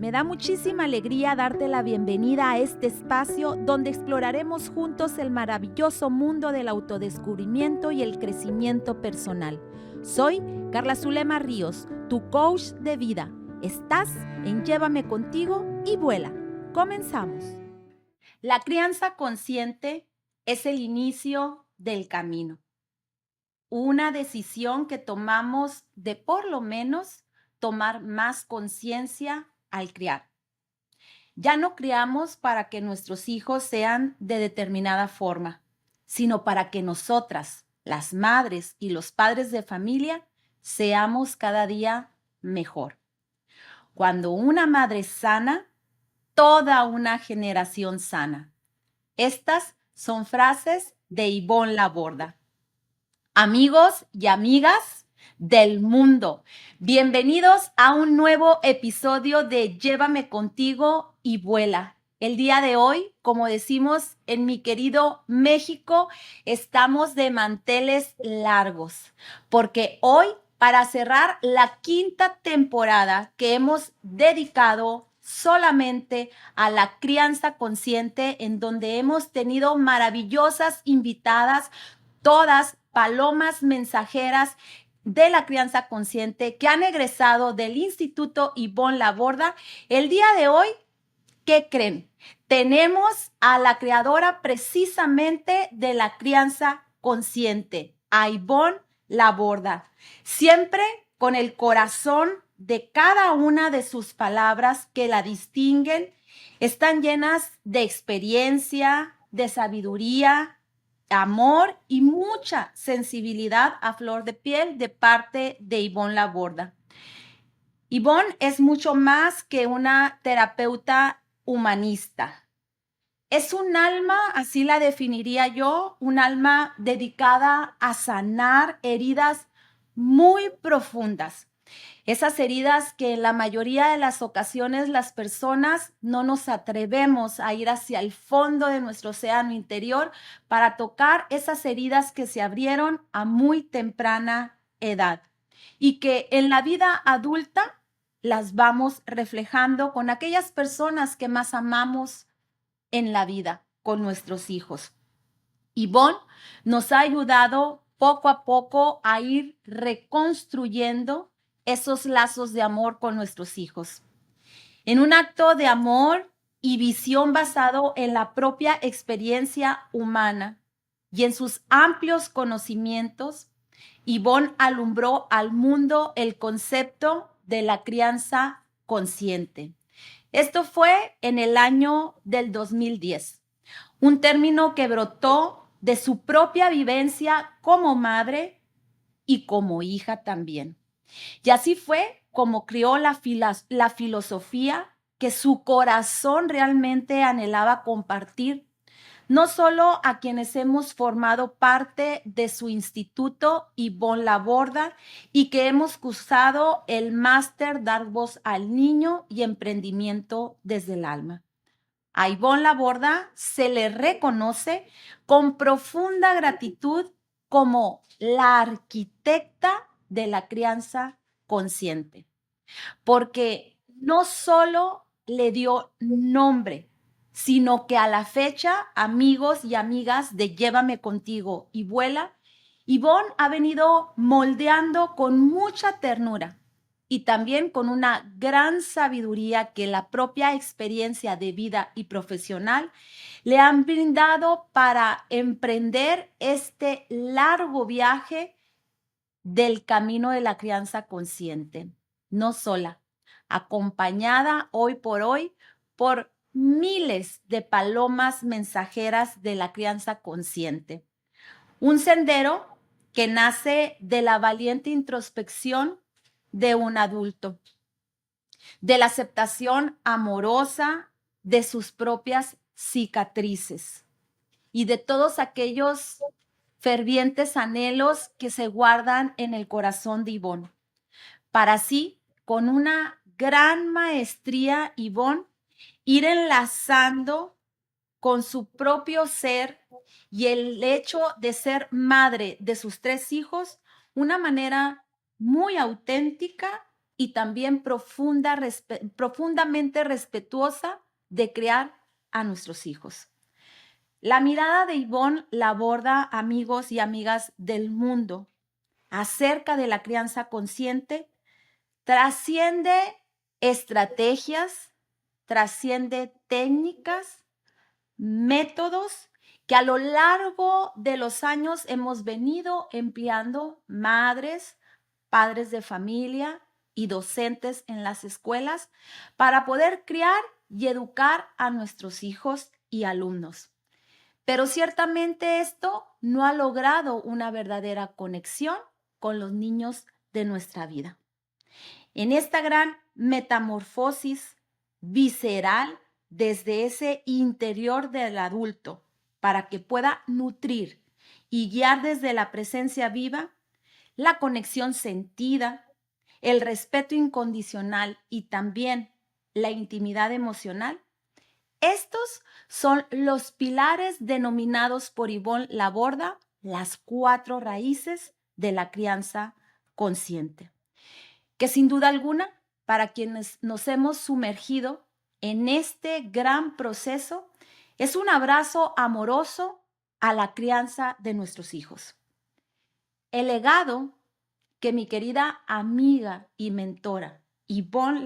Me da muchísima alegría darte la bienvenida a este espacio donde exploraremos juntos el maravilloso mundo del autodescubrimiento y el crecimiento personal. Soy Carla Zulema Ríos, tu coach de vida. Estás en Llévame Contigo y Vuela. Comenzamos. La crianza consciente es el inicio del camino. Una decisión que tomamos de por lo menos tomar más conciencia al criar. Ya no criamos para que nuestros hijos sean de determinada forma, sino para que nosotras, las madres y los padres de familia, seamos cada día mejor. Cuando una madre sana, toda una generación sana. Estas son frases de Ivonne Laborda. Amigos y amigas del mundo, bienvenidos a un nuevo episodio de Llévame Contigo y Vuela. El día de hoy, como decimos en mi querido México, estamos de manteles largos, porque hoy, para cerrar la quinta temporada que hemos dedicado solamente a la crianza consciente, en donde hemos tenido maravillosas invitadas, todas palomas mensajeras de la crianza consciente que han egresado del Instituto Ivonne Laborda. El día de hoy, ¿qué creen? Tenemos a la creadora precisamente de la crianza consciente, a Ivonne Laborda. Siempre con el corazón de cada una de sus palabras que la distinguen, están llenas de experiencia, de sabiduría, amor y mucha sensibilidad a flor de piel de parte de Ivonne Laborda. Ivonne es mucho más que una terapeuta humanista. Es un alma, así la definiría yo, un alma dedicada a sanar heridas muy profundas. Esas heridas que en la mayoría de las ocasiones las personas no nos atrevemos a ir hacia el fondo de nuestro océano interior para tocar esas heridas que se abrieron a muy temprana edad y que en la vida adulta las vamos reflejando con aquellas personas que más amamos en la vida, con nuestros hijos. Ivonne nos ha ayudado poco a poco a ir reconstruyendo esos lazos de amor con nuestros hijos. En un acto de amor y visión basado en la propia experiencia humana y en sus amplios conocimientos, Ivonne alumbró al mundo el concepto de la crianza consciente. Esto fue en el año del 2010, un término que brotó de su propia vivencia como madre y como hija también. Y así fue como crió la filosofía que su corazón realmente anhelaba compartir, no solo a quienes hemos formado parte de su instituto Ivonne Laborda y que hemos cursado el máster Dar Voz al Niño y Emprendimiento desde el Alma. A Ivonne Laborda se le reconoce con profunda gratitud como la arquitecta de la crianza consciente, porque no solo le dio nombre, sino que a la fecha, amigos y amigas de Llévame Contigo y Vuela, Ivonne ha venido moldeando con mucha ternura y también con una gran sabiduría que la propia experiencia de vida y profesional le han brindado para emprender este largo viaje del camino de la crianza consciente, no sola, acompañada hoy por miles de palomas mensajeras de la crianza consciente. Un sendero que nace de la valiente introspección de un adulto, de la aceptación amorosa de sus propias cicatrices y de todos aquellos fervientes anhelos que se guardan en el corazón de Ivonne. Para así, con una gran maestría, Ivonne, ir enlazando con su propio ser y el hecho de ser madre de sus 3 hijos, una manera muy auténtica y también profundamente respetuosa de criar a nuestros hijos. La mirada de Ivonne la aborda, amigos y amigas del mundo, acerca de la crianza consciente, trasciende estrategias, trasciende técnicas, métodos que a lo largo de los años hemos venido empleando madres, padres de familia y docentes en las escuelas para poder criar y educar a nuestros hijos y alumnos. Pero ciertamente esto no ha logrado una verdadera conexión con los niños de nuestra vida. En esta gran metamorfosis visceral desde ese interior del adulto para que pueda nutrir y guiar desde la presencia viva, la conexión sentida, el respeto incondicional y también la intimidad emocional, estos son los pilares denominados por Ivonne Laborda las 4 raíces de la crianza consciente, que sin duda alguna, para quienes nos hemos sumergido en este gran proceso, es un abrazo amoroso a la crianza de nuestros hijos. El legado que mi querida amiga y mentora Ivonne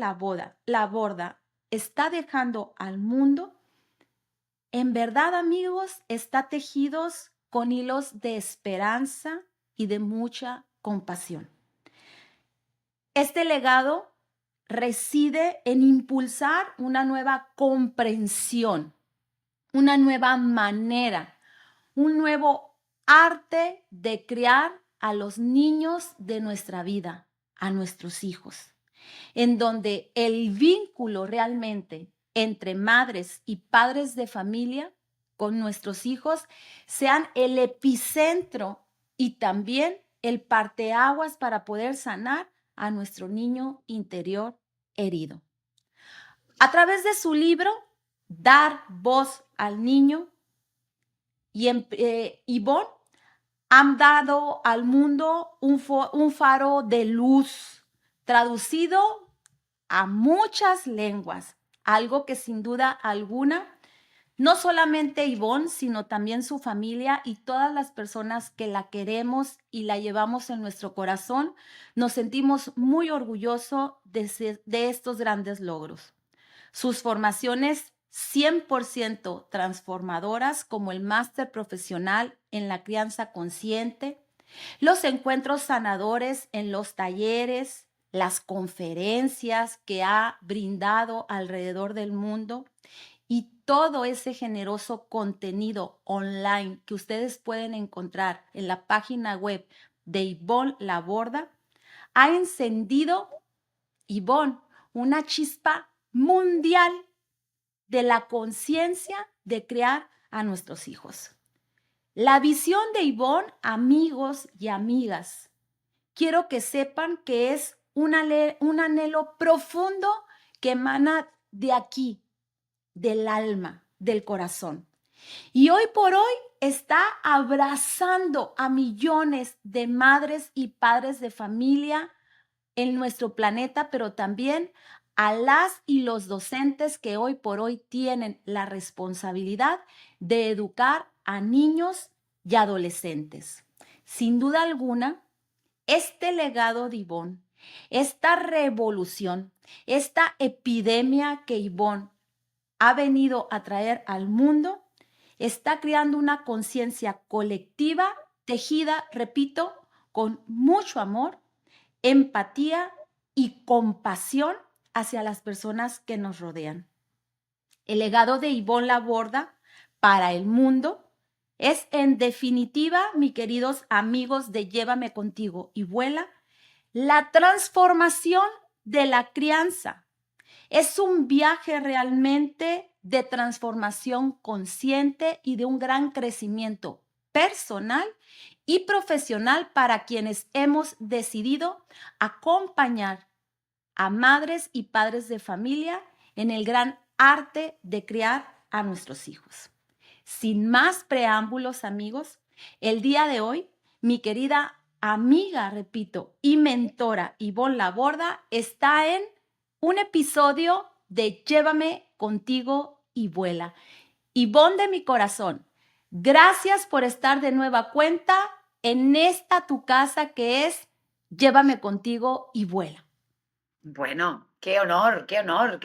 Laborda está dejando al mundo, en verdad, amigos, está tejidos con hilos de esperanza y de mucha compasión. Este legado reside en impulsar una nueva comprensión, una nueva manera, un nuevo arte de criar a los niños de nuestra vida, a nuestros hijos, en donde el vínculo realmente entre madres y padres de familia con nuestros hijos sean el epicentro y también el parteaguas para poder sanar a nuestro niño interior herido. A través de su libro, Dar voz al niño, Ivonne han dado al mundo un faro de luz, traducido a muchas lenguas, algo que sin duda alguna, no solamente Ivonne, sino también su familia y todas las personas que la queremos y la llevamos en nuestro corazón, nos sentimos muy orgullosos de estos grandes logros. Sus formaciones 100% transformadoras, como el máster profesional en la crianza consciente, los encuentros sanadores en los talleres, las conferencias que ha brindado alrededor del mundo y todo ese generoso contenido online que ustedes pueden encontrar en la página web de Ivonne Laborda, ha encendido, Ivonne, una chispa mundial de la conciencia de crear a nuestros hijos. La visión de Ivonne, amigos y amigas, quiero que sepan que es un anhelo profundo que emana de aquí, del alma, del corazón. Y hoy por hoy está abrazando a millones de madres y padres de familia en nuestro planeta, pero también a las y los docentes que hoy por hoy tienen la responsabilidad de educar a niños y adolescentes. Sin duda alguna, este legado de Ivonne, esta revolución, esta epidemia que Ivonne ha venido a traer al mundo, está creando una conciencia colectiva tejida, repito, con mucho amor, empatía y compasión hacia las personas que nos rodean. El legado de Ivonne Laborda para el mundo es, en definitiva, mis queridos amigos de Llévame Contigo y Vuela, la transformación de la crianza. Es un viaje realmente de transformación consciente y de un gran crecimiento personal y profesional para quienes hemos decidido acompañar a madres y padres de familia en el gran arte de criar a nuestros hijos. Sin más preámbulos, amigos, el día de hoy, mi querida amiga, repito, y mentora Ivonne Laborda está en un episodio de Llévame contigo y vuela. Ivonne de mi corazón, gracias por estar de nueva cuenta en esta tu casa que es Llévame contigo y vuela. Bueno, qué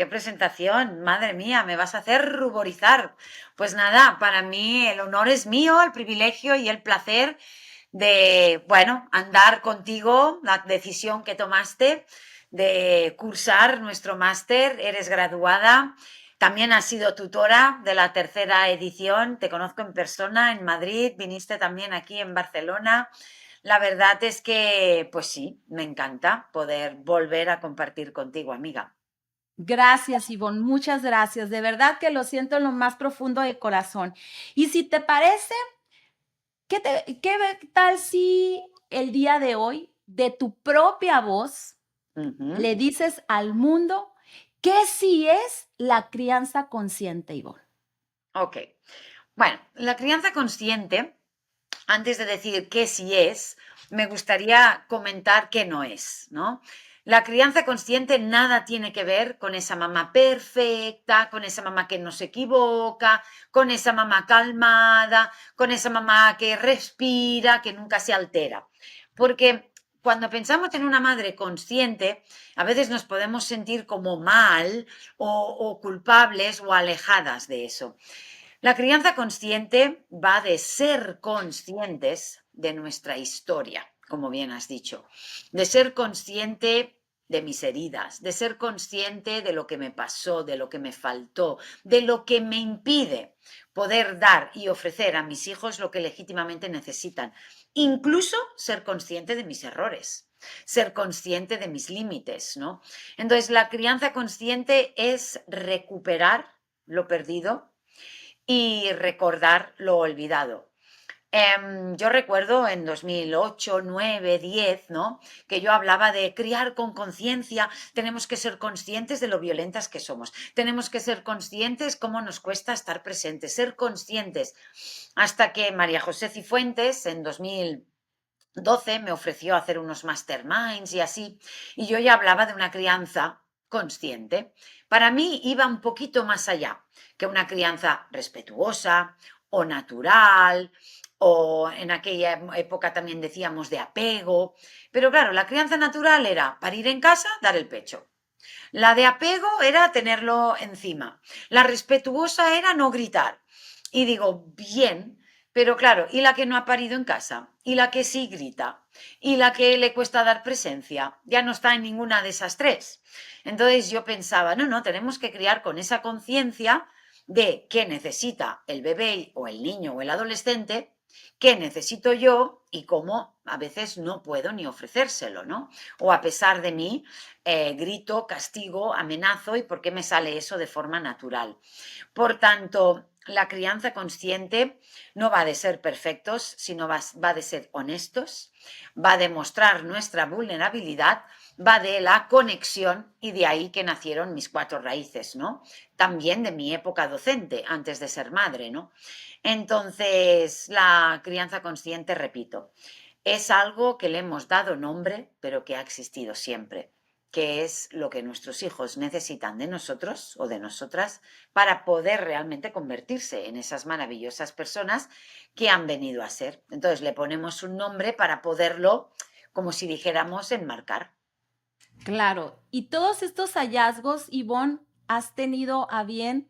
presentación. Madre mía, me vas a hacer ruborizar. Pues nada, para mí el honor es mío, el privilegio y el placer de, bueno, andar contigo, la decisión que tomaste de cursar nuestro máster. Eres graduada, también has sido tutora de la tercera edición, te conozco en persona en Madrid, viniste también aquí en Barcelona. La verdad es que, pues sí, me encanta poder volver a compartir contigo, amiga. Gracias, Ivonne, muchas gracias. De verdad que lo siento en lo más profundo del corazón. Y si te parece, ¿qué tal si el día de hoy, de tu propia voz, Ujú. le dices al mundo qué sí es la crianza consciente, Ivonne? Ok. Bueno, la crianza consciente, antes de decir qué sí es, me gustaría comentar qué no es, ¿no? La crianza consciente nada tiene que ver con esa mamá perfecta, con esa mamá que no se equivoca, con esa mamá calmada, con esa mamá que respira, que nunca se altera. Porque cuando pensamos en una madre consciente, a veces nos podemos sentir como mal o culpables o alejadas de eso. La crianza consciente va de ser conscientes de nuestra historia, como bien has dicho, de ser consciente de mis heridas, de ser consciente de lo que me pasó, de lo que me faltó, de lo que me impide poder dar y ofrecer a mis hijos lo que legítimamente necesitan. Incluso ser consciente de mis errores, ser consciente de mis límites, ¿no? Entonces, la crianza consciente es recuperar lo perdido y recordar lo olvidado. Yo recuerdo en 2008, 9, 10, ¿no? Que yo hablaba de criar con conciencia, tenemos que ser conscientes de lo violentas que somos, tenemos que ser conscientes cómo nos cuesta estar presentes, ser conscientes. Hasta que María José Cifuentes en 2012 me ofreció hacer unos masterminds y así, y yo ya hablaba de una crianza consciente. Para mí iba un poquito más allá que una crianza respetuosa o natural, o en aquella época también decíamos de apego, pero claro, la crianza natural era parir en casa, dar el pecho. La de apego era tenerlo encima. La respetuosa era no gritar. Y digo, bien, pero claro, ¿y la que no ha parido en casa? ¿Y la que sí grita? ¿Y la que le cuesta dar presencia? Ya no está en ninguna de esas tres. Entonces yo pensaba, no, no, tenemos que criar con esa conciencia de qué necesita el bebé o el niño o el adolescente, qué necesito yo y cómo a veces no puedo ni ofrecérselo, ¿no? O a pesar de mí, grito, castigo, amenazo y por qué me sale eso de forma natural. Por tanto, la crianza consciente no va de ser perfectos, sino va de ser honestos, va de mostrar nuestra vulnerabilidad, va de la conexión y de ahí que nacieron mis cuatro raíces, ¿no? También de mi época docente, antes de ser madre, ¿no? Entonces, la crianza consciente, repito, es algo que le hemos dado nombre, pero que ha existido siempre, que es lo que nuestros hijos necesitan de nosotros o de nosotras para poder realmente convertirse en esas maravillosas personas que han venido a ser. Entonces le ponemos un nombre para poderlo, como si dijéramos, enmarcar. Claro, y todos estos hallazgos, Ivonne, has tenido a bien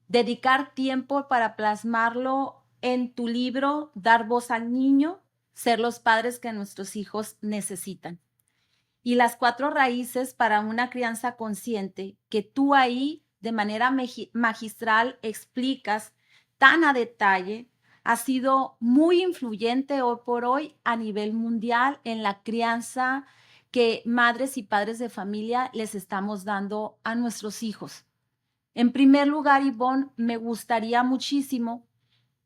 dedicar tiempo para plasmarlo en tu libro, Dar voz al niño, ser los padres que nuestros hijos necesitan. Y las cuatro raíces para una crianza consciente que tú ahí de manera magistral explicas tan a detalle, ha sido muy influyente hoy por hoy a nivel mundial en la crianza que madres y padres de familia les estamos dando a nuestros hijos. En primer lugar, Ivonne, me gustaría muchísimo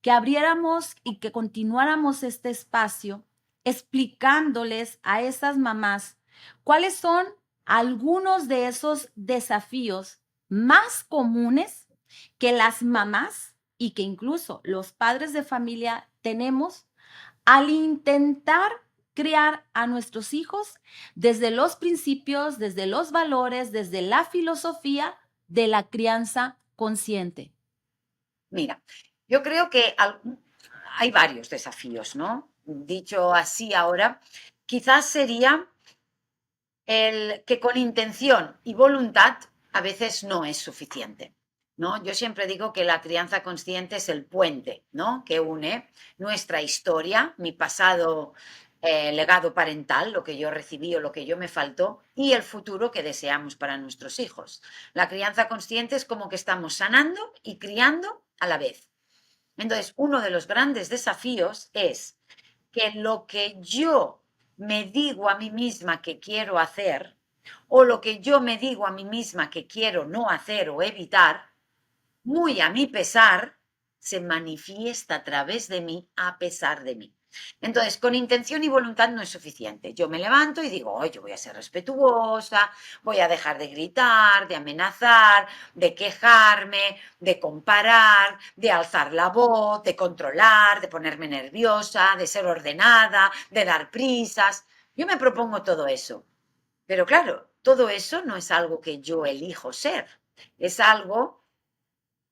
que abriéramos y que continuáramos este espacio explicándoles a esas mamás cuáles son algunos de esos desafíos más comunes que las mamás y que incluso los padres de familia tenemos al intentar criar a nuestros hijos desde los principios, desde los valores, desde la filosofía de la crianza consciente? Mira, yo creo que hay varios desafíos, ¿no? Dicho así ahora, quizás sería el que con intención y voluntad a veces no es suficiente, ¿no? Yo siempre digo que la crianza consciente es el puente, ¿no? Que une nuestra historia, mi pasado legado parental, lo que yo recibí o lo que yo me faltó, y el futuro que deseamos para nuestros hijos. La crianza consciente es como que estamos sanando y criando a la vez. Entonces, uno de los grandes desafíos es que lo que yo me digo a mí misma que quiero hacer o lo que yo me digo a mí misma que quiero no hacer o evitar, muy a mi pesar, se manifiesta a través de mí a pesar de mí. Entonces, con intención y voluntad no es suficiente. Yo me levanto y digo, yo voy a ser respetuosa, voy a dejar de gritar, de amenazar, de quejarme, de comparar, de alzar la voz, de controlar, de ponerme nerviosa, de ser ordenada, de dar prisas. Yo me propongo todo eso. Pero claro, todo eso no es algo que yo elijo ser. Es algo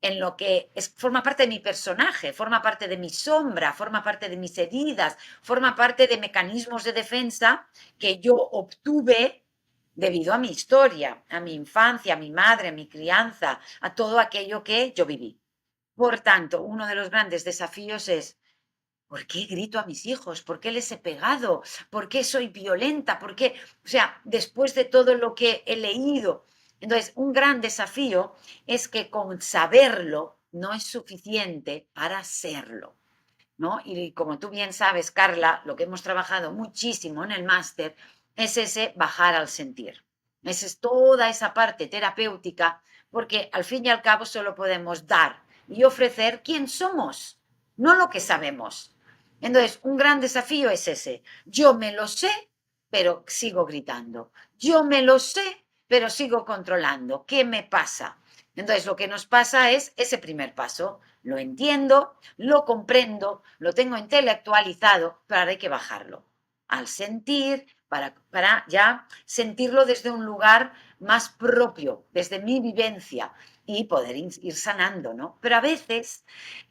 en lo que forma parte de mi personaje, forma parte de mi sombra, forma parte de mis heridas, forma parte de mecanismos de defensa que yo obtuve debido a mi historia, a mi infancia, a mi madre, a mi crianza, a todo aquello que yo viví. Por tanto, uno de los grandes desafíos es, ¿por qué grito a mis hijos? ¿Por qué les he pegado? ¿Por qué soy violenta? ¿Por qué? O sea, después de todo lo que he leído. Entonces, un gran desafío es que con saberlo no es suficiente para serlo, ¿no? Y como tú bien sabes, Carla, lo que hemos trabajado muchísimo en el máster es ese bajar al sentir. Esa es toda esa parte terapéutica, porque al fin y al cabo solo podemos dar y ofrecer quién somos, no lo que sabemos. Entonces, un gran desafío es ese. Yo me lo sé, pero sigo gritando. Yo me lo sé, pero sigo controlando. ¿Qué me pasa? Entonces, lo que nos pasa es ese primer paso. Lo entiendo, lo comprendo, lo tengo intelectualizado, pero ahora hay que bajarlo al sentir, para ya sentirlo desde un lugar más propio, desde mi vivencia y poder ir sanando, ¿no? Pero a veces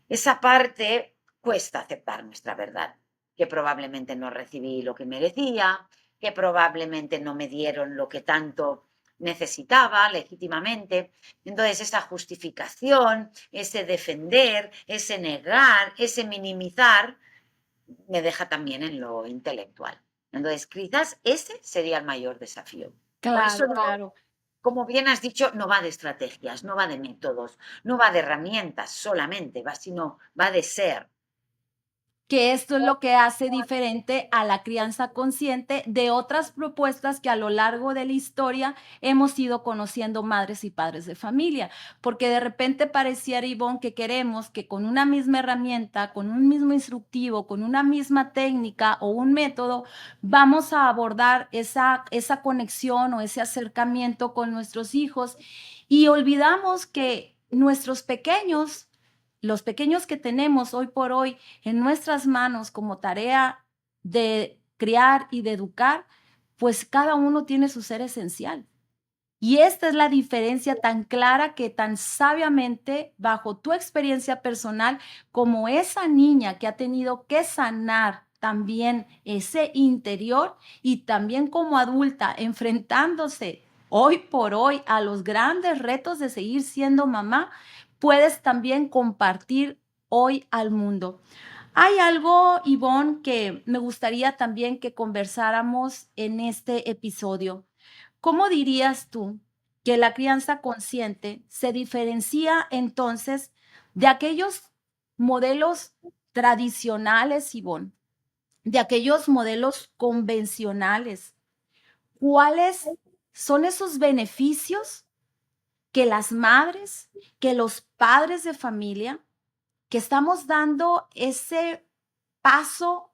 esa parte cuesta aceptar nuestra verdad, que probablemente no recibí lo que merecía, que probablemente no me dieron lo que tanto necesitaba legítimamente. Entonces, esa justificación, ese defender, ese negar, ese minimizar, me deja también en lo intelectual. Entonces, quizás ese sería el mayor desafío. Por eso, Claro, claro. como bien has dicho, no va de estrategias, no va de métodos, no va de herramientas solamente, sino va de ser. Que esto es lo que hace diferente a la crianza consciente de otras propuestas que a lo largo de la historia hemos ido conociendo madres y padres de familia, porque de repente pareciera, Ivonne, que queremos que con una misma herramienta, con un mismo instructivo, con una misma técnica o un método, vamos a abordar esa conexión o ese acercamiento con nuestros hijos y olvidamos que nuestros pequeños, los pequeños que tenemos hoy por hoy en nuestras manos como tarea de criar y de educar, pues cada uno tiene su ser esencial. Y esta es la diferencia tan clara que tan sabiamente, bajo tu experiencia personal, como esa niña que ha tenido que sanar también ese interior y también como adulta enfrentándose hoy por hoy a los grandes retos de seguir siendo mamá, puedes también compartir hoy al mundo. Hay algo, Ivonne, que me gustaría también que conversáramos en este episodio. ¿Cómo dirías tú que la crianza consciente se diferencia entonces de aquellos modelos tradicionales, Ivonne, de aquellos modelos convencionales? ¿Cuáles son esos beneficios que las madres, que los padres de familia, que estamos dando ese paso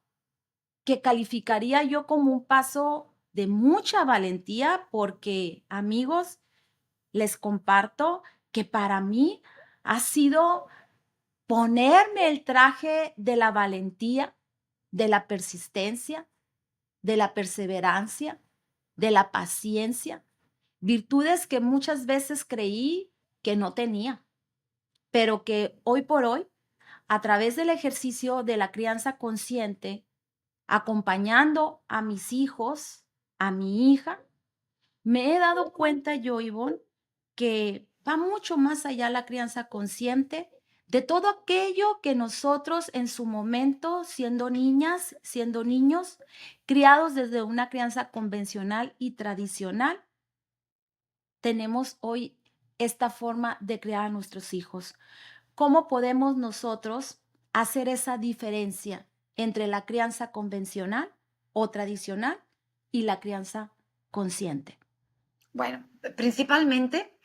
que calificaría yo como un paso de mucha valentía? Porque, amigos, les comparto que para mí ha sido ponerme el traje de la valentía, de la persistencia, de la perseverancia, de la paciencia, virtudes que muchas veces creí que no tenía, pero que hoy por hoy, a través del ejercicio de la crianza consciente, acompañando a mis hijos, a mi hija, me he dado cuenta yo, Ivonne, que va mucho más allá la crianza consciente de todo aquello que nosotros en su momento, siendo niñas, siendo niños, criados desde una crianza convencional y tradicional, tenemos hoy esta forma de criar a nuestros hijos. ¿Cómo podemos nosotros hacer esa diferencia entre la crianza convencional o tradicional y la crianza consciente? Bueno, principalmente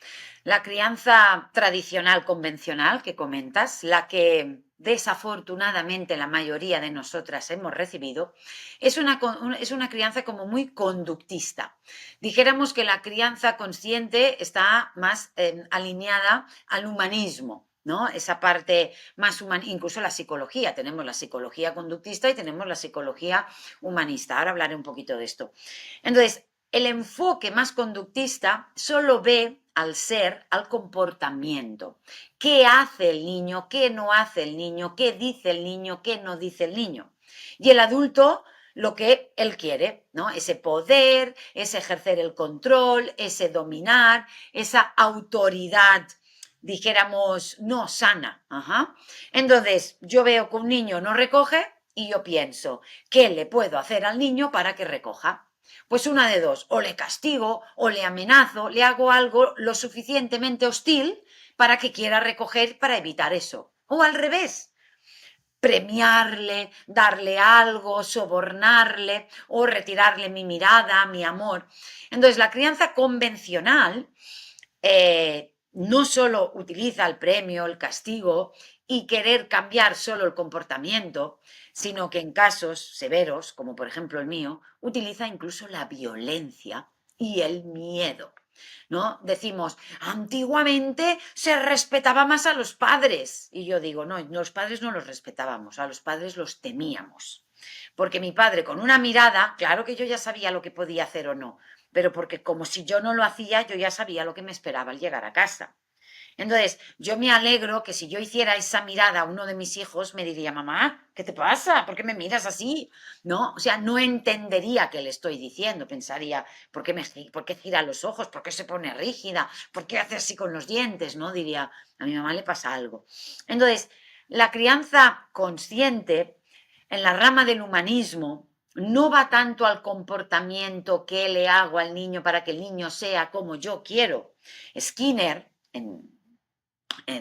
la crianza tradicional, convencional que comentas, la que desafortunadamente la mayoría de nosotras hemos recibido, es una crianza como muy conductista. Dijéramos que la crianza consciente está más alineada al humanismo, ¿no? Esa parte más humana, incluso la psicología. Tenemos la psicología conductista y tenemos la psicología humanista. Ahora hablaré un poquito de esto. Entonces, el enfoque más conductista solo ve al ser, al comportamiento. ¿Qué hace el niño? ¿Qué no hace el niño? ¿Qué dice el niño? ¿Qué no dice el niño? Y el adulto lo que él quiere, ¿no? Ese poder, ese ejercer el control, ese dominar, esa autoridad, dijéramos, no sana. Ajá. Entonces, yo veo que un niño no recoge y yo pienso, ¿qué le puedo hacer al niño para que recoja? Pues una de dos, o le castigo, o le amenazo, le hago algo lo suficientemente hostil para que quiera recoger para evitar eso. O al revés, premiarle, darle algo, sobornarle o retirarle mi mirada, mi amor. Entonces, la crianza convencional no solo utiliza el premio, el castigo y querer cambiar solo el comportamiento, sino que en casos severos, como por ejemplo el mío, utiliza incluso la violencia y el miedo. ¿No? Decimos, antiguamente se respetaba más a los padres. Y yo digo, no, los padres no los respetábamos, a los padres los temíamos. Porque mi padre con una mirada, claro que yo ya sabía lo que podía hacer o no, pero porque como si yo no lo hacía, yo ya sabía lo que me esperaba al llegar a casa. Entonces, yo me alegro que si yo hiciera esa mirada a uno de mis hijos, me diría, mamá, ¿qué te pasa? ¿Por qué me miras así? ¿No? O sea, no entendería qué le estoy diciendo. Pensaría, ¿por qué gira los ojos? ¿Por qué se pone rígida? ¿Por qué hace así con los dientes? ¿No? Diría, a mi mamá le pasa algo. Entonces, la crianza consciente en la rama del humanismo no va tanto al comportamiento que le hago al niño para que el niño sea como yo quiero. Skinner,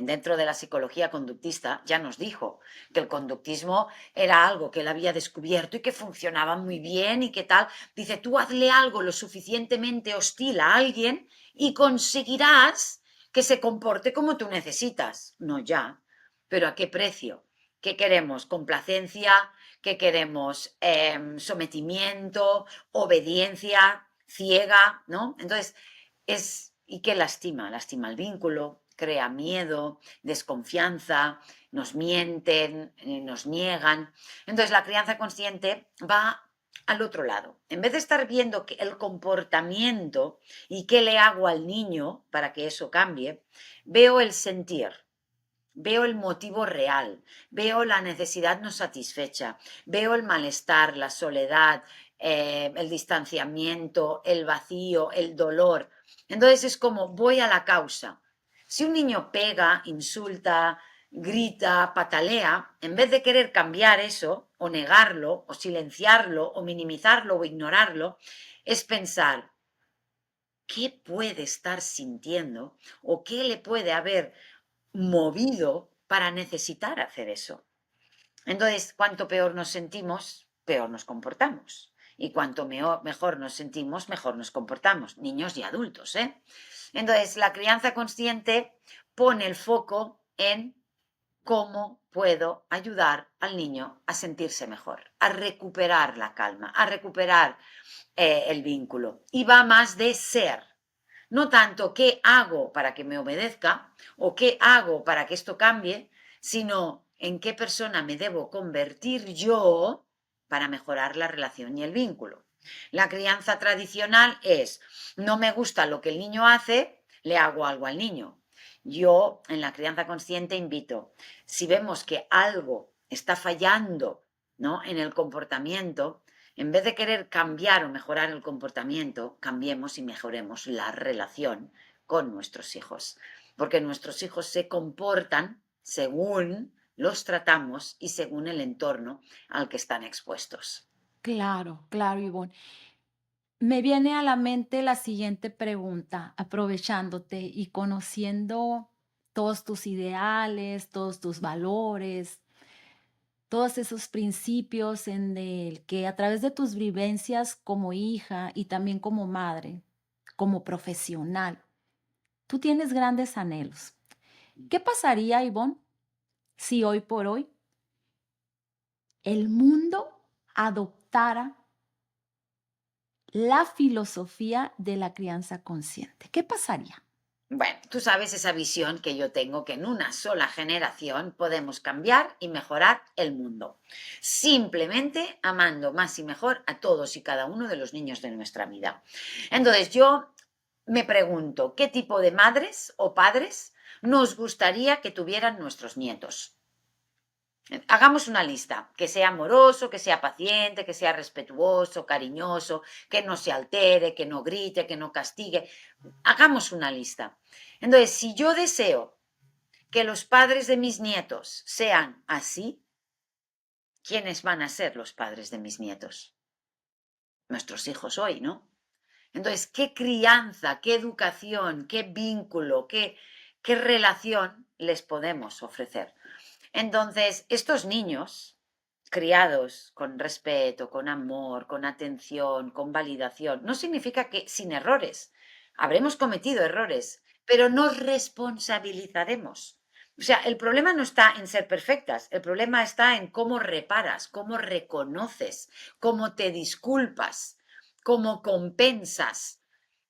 dentro de la psicología conductista, ya nos dijo que el conductismo era algo que él había descubierto y que funcionaba muy bien y que tal. Dice, tú hazle algo lo suficientemente hostil a alguien y conseguirás que se comporte como tú necesitas. No ya, pero ¿a qué precio? ¿Qué queremos? ¿Complacencia? ¿Qué queremos? Sometimiento, obediencia ciega, ¿no? Entonces, ¿y qué lastima? Lastima el vínculo, crea miedo, desconfianza, nos mienten, nos niegan. Entonces la crianza consciente va al otro lado. En vez de estar viendo el comportamiento y qué le hago al niño para que eso cambie, veo el sentir. Veo el motivo real, veo la necesidad no satisfecha, veo el malestar, la soledad, el distanciamiento, el vacío, el dolor. Entonces es como voy a la causa. Si un niño pega, insulta, grita, patalea, en vez de querer cambiar eso, o negarlo, o silenciarlo, o minimizarlo, o ignorarlo, es pensar, ¿qué puede estar sintiendo? ¿O qué le puede haber movido para necesitar hacer eso? Entonces, cuanto peor nos sentimos, peor nos comportamos. Y cuanto mejor nos sentimos, mejor nos comportamos, niños y adultos, ¿eh? Entonces, la crianza consciente pone el foco en cómo puedo ayudar al niño a sentirse mejor, a recuperar la calma, a recuperar el vínculo. Y va más de ser. No tanto qué hago para que me obedezca o qué hago para que esto cambie, sino en qué persona me debo convertir yo para mejorar la relación y el vínculo. La crianza tradicional es, no me gusta lo que el niño hace, le hago algo al niño. Yo, en la crianza consciente, invito, si vemos que algo está fallando, ¿no?, en el comportamiento, en vez de querer cambiar o mejorar el comportamiento, cambiemos y mejoremos la relación con nuestros hijos, porque nuestros hijos se comportan según los tratamos y según el entorno al que están expuestos. Claro, claro, Ivonne. Me viene a la mente la siguiente pregunta, aprovechándote y conociendo todos tus ideales, todos tus valores, todos esos principios en el que a través de tus vivencias como hija y también como madre, como profesional, tú tienes grandes anhelos. ¿Qué pasaría, Ivonne, si hoy por hoy el mundo adoptara la filosofía de la crianza consciente? ¿Qué pasaría? Bueno, tú sabes esa visión que yo tengo, que en una sola generación podemos cambiar y mejorar el mundo, simplemente amando más y mejor a todos y cada uno de los niños de nuestra vida. Entonces yo me pregunto, ¿qué tipo de madres o padres nos gustaría que tuvieran nuestros nietos? Hagamos una lista, que sea amoroso, que sea paciente, que sea respetuoso, cariñoso, que no se altere, que no grite, que no castigue. Hagamos una lista. Entonces, si yo deseo que los padres de mis nietos sean así, ¿quiénes van a ser los padres de mis nietos? Nuestros hijos hoy, ¿no? Entonces, ¿qué crianza, qué educación, qué vínculo, qué relación les podemos ofrecer? Entonces, estos niños criados con respeto, con amor, con atención, con validación, no significa que sin errores. Habremos cometido errores, pero nos responsabilizaremos. O sea, el problema no está en ser perfectas, el problema está en cómo reparas, cómo reconoces, cómo te disculpas, cómo compensas.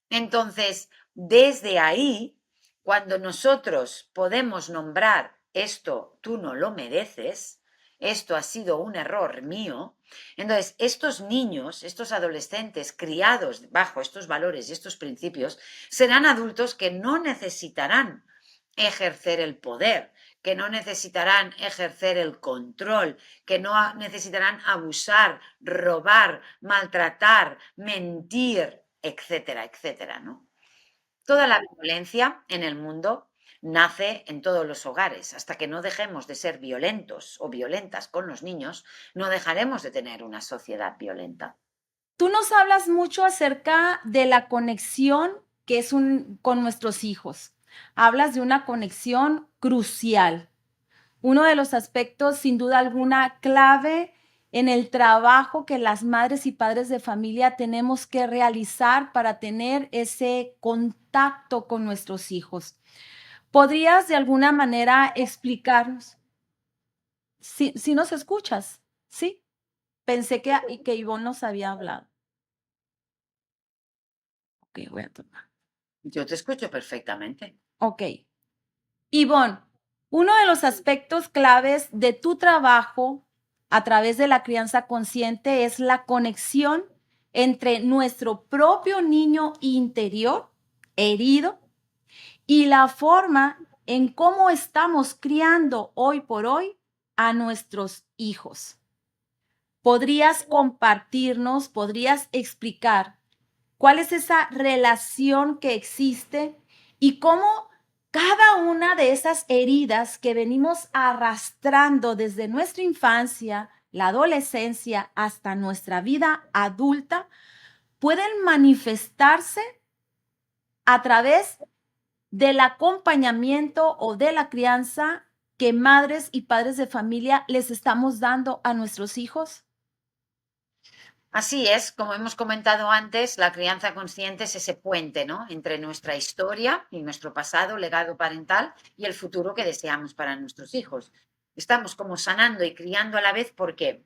Entonces, desde ahí, cuando nosotros podemos nombrar esto, tú no lo mereces, esto ha sido un error mío, entonces estos niños, estos adolescentes criados bajo estos valores y estos principios, serán adultos que no necesitarán ejercer el poder, que no necesitarán ejercer el control, que no necesitarán abusar, robar, maltratar, mentir, etcétera, etcétera, ¿no? Toda la violencia en el mundo nace en todos los hogares. Hasta que no dejemos de ser violentos o violentas con los niños, no dejaremos de tener una sociedad violenta. Tú nos hablas mucho acerca de la conexión que es con nuestros hijos. Hablas de una conexión crucial. Uno de los aspectos, sin duda alguna, clave en el trabajo que las madres y padres de familia tenemos que realizar para tener ese contacto con nuestros hijos. ¿Podrías de alguna manera explicarnos? Si nos escuchas, ¿sí? Pensé que Ivonne nos había hablado. Ok, voy a tomar. Yo te escucho perfectamente. Ok. Ivonne, uno de los aspectos claves de tu trabajo a través de la crianza consciente es la conexión entre nuestro propio niño interior herido y la forma en cómo estamos criando hoy por hoy a nuestros hijos. ¿Podrías compartirnos, podrías explicar cuál es esa relación que existe y cómo cada una de esas heridas que venimos arrastrando desde nuestra infancia, la adolescencia, hasta nuestra vida adulta, pueden manifestarse a través del acompañamiento o de la crianza que madres y padres de familia les estamos dando a nuestros hijos? Así es, como hemos comentado antes, la crianza consciente es ese puente, ¿no?, entre nuestra historia y nuestro pasado, legado parental, y el futuro que deseamos para nuestros hijos. Estamos como sanando y criando a la vez porque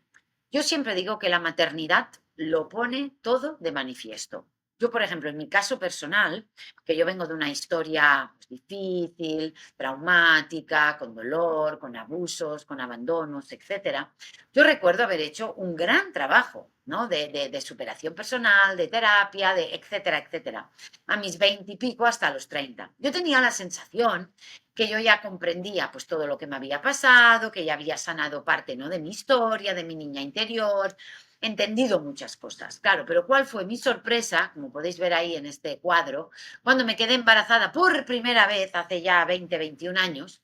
yo siempre digo que la maternidad lo pone todo de manifiesto. Yo, por ejemplo, en mi caso personal, que yo vengo de una historia pues, difícil, traumática, con dolor, con abusos, con abandonos, etcétera, yo recuerdo haber hecho un gran trabajo, ¿no? De superación personal, de terapia, de etcétera, etcétera, a mis 20 y pico hasta los 30. Yo tenía la sensación que yo ya comprendía pues todo lo que me había pasado, que ya había sanado parte, ¿no? De mi historia, de mi niña interior, entendido muchas cosas, claro, pero ¿cuál fue mi sorpresa? Como podéis ver ahí en este cuadro, cuando me quedé embarazada por primera vez hace ya 20, 21 años,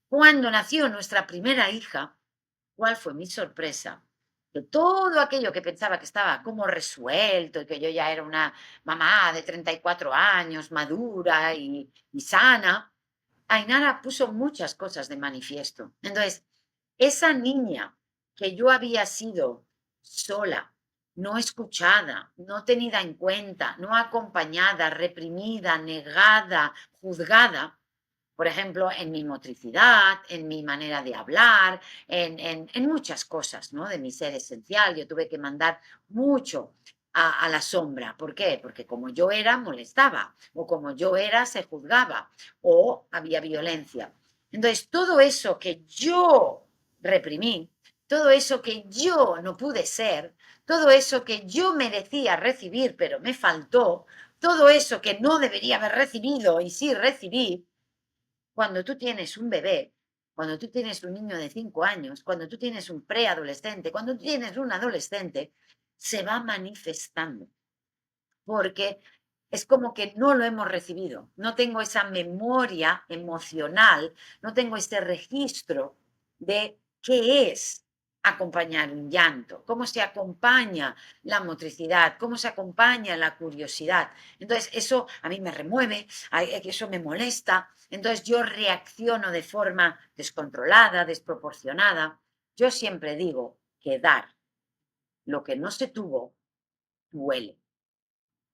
cuando nació nuestra primera hija, ¿cuál fue mi sorpresa? Que todo aquello que pensaba que estaba como resuelto y que yo ya era una mamá de 34 años, madura y sana, Ainara puso muchas cosas de manifiesto. Entonces, esa niña que yo había sido sola, no escuchada, no tenida en cuenta, no acompañada, reprimida, negada, juzgada, por ejemplo, en mi motricidad, en mi manera de hablar, en muchas cosas, ¿no? De mi ser esencial. Yo tuve que mandar mucho a la sombra. ¿Por qué? Porque como yo era, molestaba, o como yo era, se juzgaba, o había violencia. Entonces, todo eso que yo reprimí, todo eso que yo no pude ser, todo eso que yo merecía recibir, pero me faltó, todo eso que no debería haber recibido y sí recibí, cuando tú tienes un bebé, cuando tú tienes un niño de 5 años, cuando tú tienes un preadolescente, cuando tú tienes un adolescente, se va manifestando, porque es como que no lo hemos recibido. No tengo esa memoria emocional, no tengo ese registro de qué es acompañar un llanto, cómo se acompaña la motricidad, cómo se acompaña la curiosidad. Entonces, eso a mí me remueve, eso me molesta, entonces yo reacciono de forma descontrolada, desproporcionada. Yo siempre digo que dar lo que no se tuvo duele.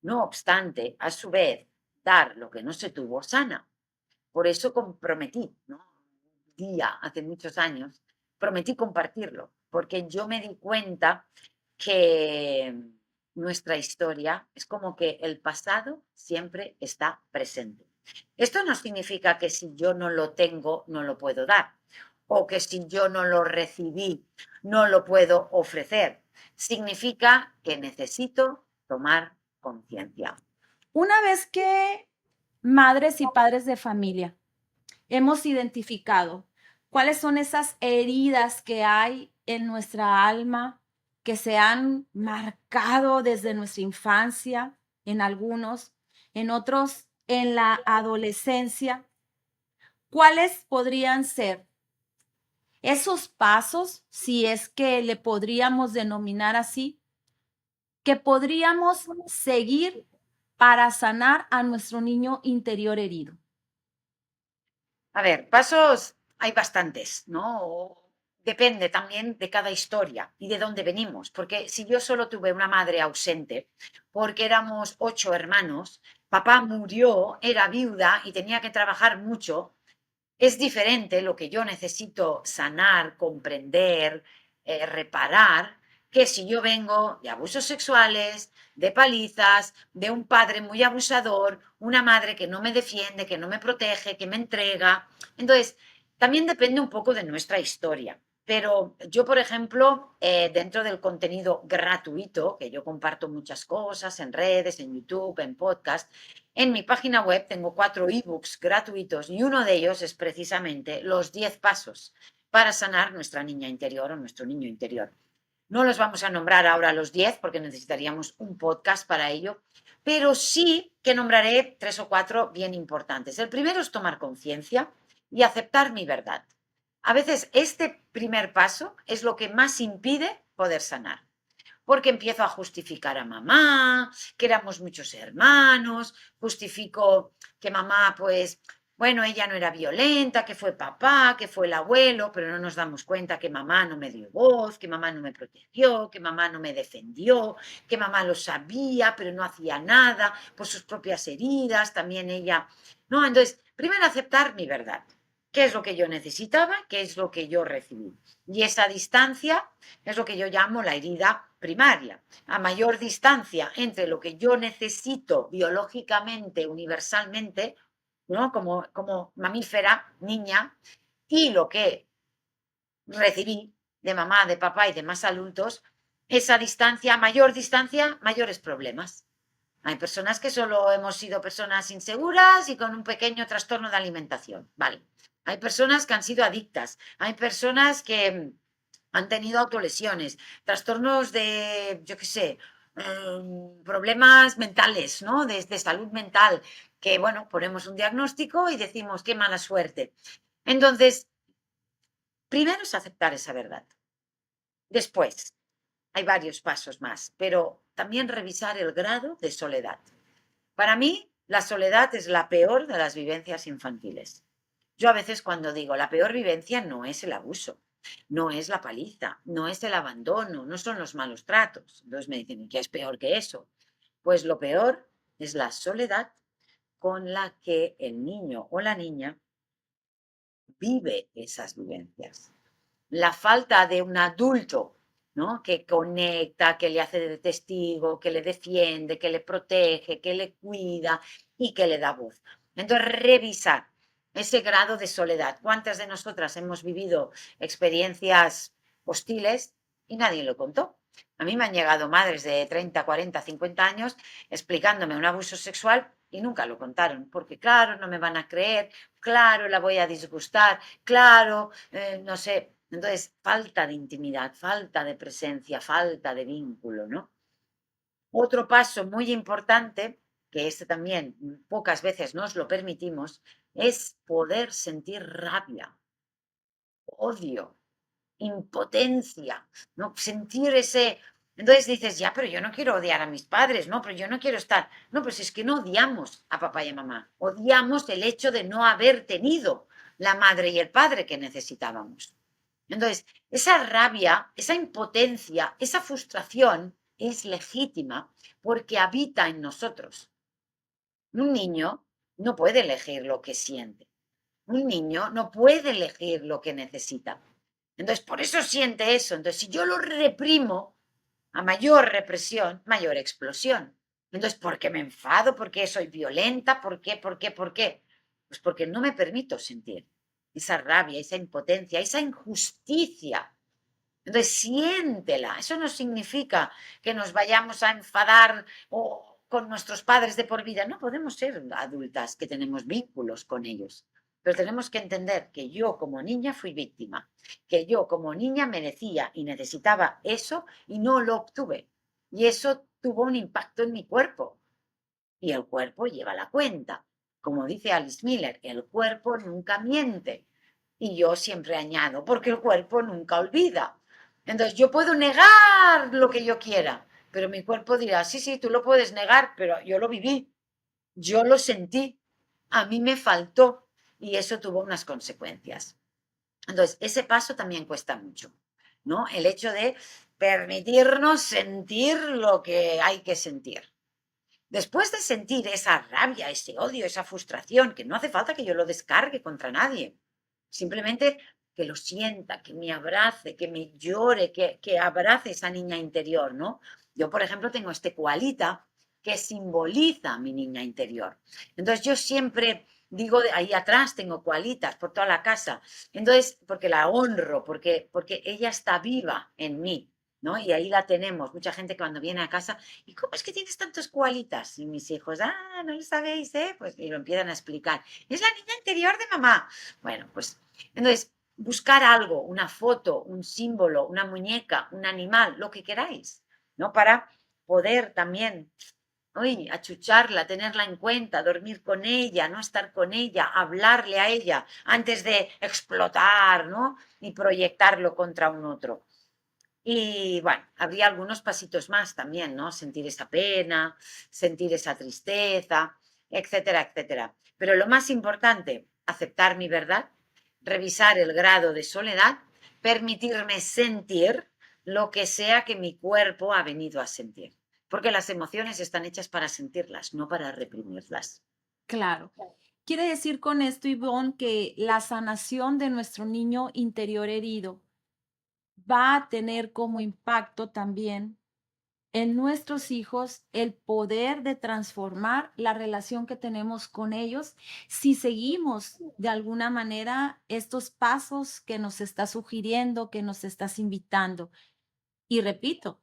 No obstante, a su vez, dar lo que no se tuvo sana. Por eso comprometí, ¿no? Un día, hace muchos años, prometí compartirlo, porque yo me di cuenta que nuestra historia es como que el pasado siempre está presente. Esto no significa que si yo no lo tengo, no lo puedo dar, o que si yo no lo recibí, no lo puedo ofrecer. Significa que necesito tomar conciencia. Una vez que madres y padres de familia hemos identificado cuáles son esas heridas que hay en nuestra alma que se han marcado desde nuestra infancia, en algunos, en otros en la adolescencia, ¿cuáles podrían ser esos pasos, si es que le podríamos denominar así, que podríamos seguir para sanar a nuestro niño interior herido? A ver, pasos hay bastantes, ¿no? Depende también de cada historia y de dónde venimos, porque si yo solo tuve una madre ausente, porque éramos 8 hermanos, papá murió, era viuda y tenía que trabajar mucho, es diferente lo que yo necesito sanar, comprender, reparar, que si yo vengo de abusos sexuales, de palizas, de un padre muy abusador, una madre que no me defiende, que no me protege, que me entrega. Entonces, también depende un poco de nuestra historia. Pero yo, por ejemplo, dentro del contenido gratuito, que yo comparto muchas cosas en redes, en YouTube, en podcast, en mi página web tengo 4 ebooks gratuitos y uno de ellos es precisamente los 10 pasos para sanar nuestra niña interior o nuestro niño interior. No los vamos a nombrar ahora los 10 porque necesitaríamos un podcast para ello, pero sí que nombraré 3 o 4 bien importantes. El primero es tomar conciencia y aceptar mi verdad. A veces este primer paso es lo que más impide poder sanar porque empiezo a justificar a mamá, que éramos muchos hermanos, justifico que mamá, pues, bueno, ella no era violenta, que fue papá, que fue el abuelo, pero no nos damos cuenta que mamá no me dio voz, que mamá no me protegió, que mamá no me defendió, que mamá lo sabía, pero no hacía nada por sus propias heridas, también ella, ¿no? Entonces, primero aceptar mi verdad, qué es lo que yo necesitaba, qué es lo que yo recibí. Y esa distancia es lo que yo llamo la herida primaria. A mayor distancia entre lo que yo necesito biológicamente, universalmente, ¿no? Como mamífera, niña, y lo que recibí de mamá, de papá y de más adultos, esa distancia, mayores problemas. Hay personas que solo hemos sido personas inseguras y con un pequeño trastorno de alimentación, vale. Hay personas que han sido adictas, hay personas que han tenido autolesiones, trastornos de, yo qué sé, problemas mentales, ¿no? De salud mental, que bueno, ponemos un diagnóstico y decimos qué mala suerte. Entonces, primero es aceptar esa verdad. Después, hay varios pasos más, pero también revisar el grado de soledad. Para mí, la soledad es la peor de las vivencias infantiles. Yo a veces cuando digo la peor vivencia no es el abuso, no es la paliza, no es el abandono, no son los malos tratos. Entonces me dicen, ¿qué es peor que eso? Pues lo peor es la soledad con la que el niño o la niña vive esas vivencias. La falta de un adulto, ¿no? Que conecta, que le hace de testigo, que le defiende, que le protege, que le cuida y que le da voz. Entonces, revisar ese grado de soledad. ¿Cuántas de nosotras hemos vivido experiencias hostiles y nadie lo contó? A mí me han llegado madres de 30, 40, 50 años explicándome un abuso sexual y nunca lo contaron, porque claro, no me van a creer, claro, la voy a disgustar, claro, no sé. Entonces, falta de intimidad, falta de presencia, falta de vínculo, ¿no? Otro paso muy importante, que este también pocas veces nos lo permitimos, es poder sentir rabia, odio, impotencia, ¿no? Sentir ese... Entonces dices, ya, pero yo no quiero odiar a mis padres, ¿no? Pero yo no quiero estar... No, pues es que no odiamos a papá y a mamá, odiamos el hecho de no haber tenido la madre y el padre que necesitábamos. Entonces, esa rabia, esa impotencia, esa frustración es legítima porque habita en nosotros. Un niño no puede elegir lo que siente. Un niño no puede elegir lo que necesita. Entonces, por eso siente eso. Entonces, si yo lo reprimo, a mayor represión, mayor explosión. Entonces, ¿por qué me enfado? ¿Por qué soy violenta? ¿Por qué? ¿Por qué? ¿Por qué? Pues porque no me permito sentir esa rabia, esa impotencia, esa injusticia. Entonces, siéntela. Eso no significa que nos vayamos a enfadar o con nuestros padres de por vida. No podemos ser adultas que tenemos vínculos con ellos. Pero tenemos que entender que yo como niña fui víctima, que yo como niña merecía y necesitaba eso y no lo obtuve. Y eso tuvo un impacto en mi cuerpo. Y el cuerpo lleva la cuenta. Como dice Alice Miller, el cuerpo nunca miente. Y yo siempre añado, porque el cuerpo nunca olvida. Entonces yo puedo negar lo que yo quiera, pero mi cuerpo dirá, sí, sí, tú lo puedes negar, pero yo lo viví, yo lo sentí, a mí me faltó y eso tuvo unas consecuencias. Entonces, ese paso también cuesta mucho, ¿no? El hecho de permitirnos sentir lo que hay que sentir. Después de sentir esa rabia, ese odio, esa frustración, que no hace falta que yo lo descargue contra nadie, simplemente que lo sienta, que me abrace, que me llore, que abrace esa niña interior, ¿no? Yo, por ejemplo, tengo este koalita que simboliza a mi niña interior. Entonces, yo siempre digo, ahí atrás tengo koalitas por toda la casa. Entonces, porque la honro, porque ella está viva en mí, ¿no? Y ahí la tenemos. Mucha gente cuando viene a casa, ¿y cómo es que tienes tantos koalitas? Y mis hijos, no lo sabéis, ¿eh? Pues y lo empiezan a explicar. Es la niña interior de mamá. Bueno, pues entonces buscar algo, una foto, un símbolo, una muñeca, un animal, lo que queráis, ¿no? Para poder también, uy, achucharla, tenerla en cuenta, dormir con ella, no estar con ella, hablarle a ella antes de explotar, ¿no? Y proyectarlo contra un otro. Y bueno, habría algunos pasitos más también, ¿no? Sentir esa pena, sentir esa tristeza, etcétera, etcétera. Pero lo más importante, aceptar mi verdad, revisar el grado de soledad, permitirme sentir lo que sea que mi cuerpo ha venido a sentir. Porque las emociones están hechas para sentirlas, no para reprimirlas. Claro. Quiere decir con esto, Ivonne, que la sanación de nuestro niño interior herido va a tener como impacto también en nuestros hijos el poder de transformar la relación que tenemos con ellos si seguimos de alguna manera estos pasos que nos está sugiriendo, que nos estás invitando. Y repito,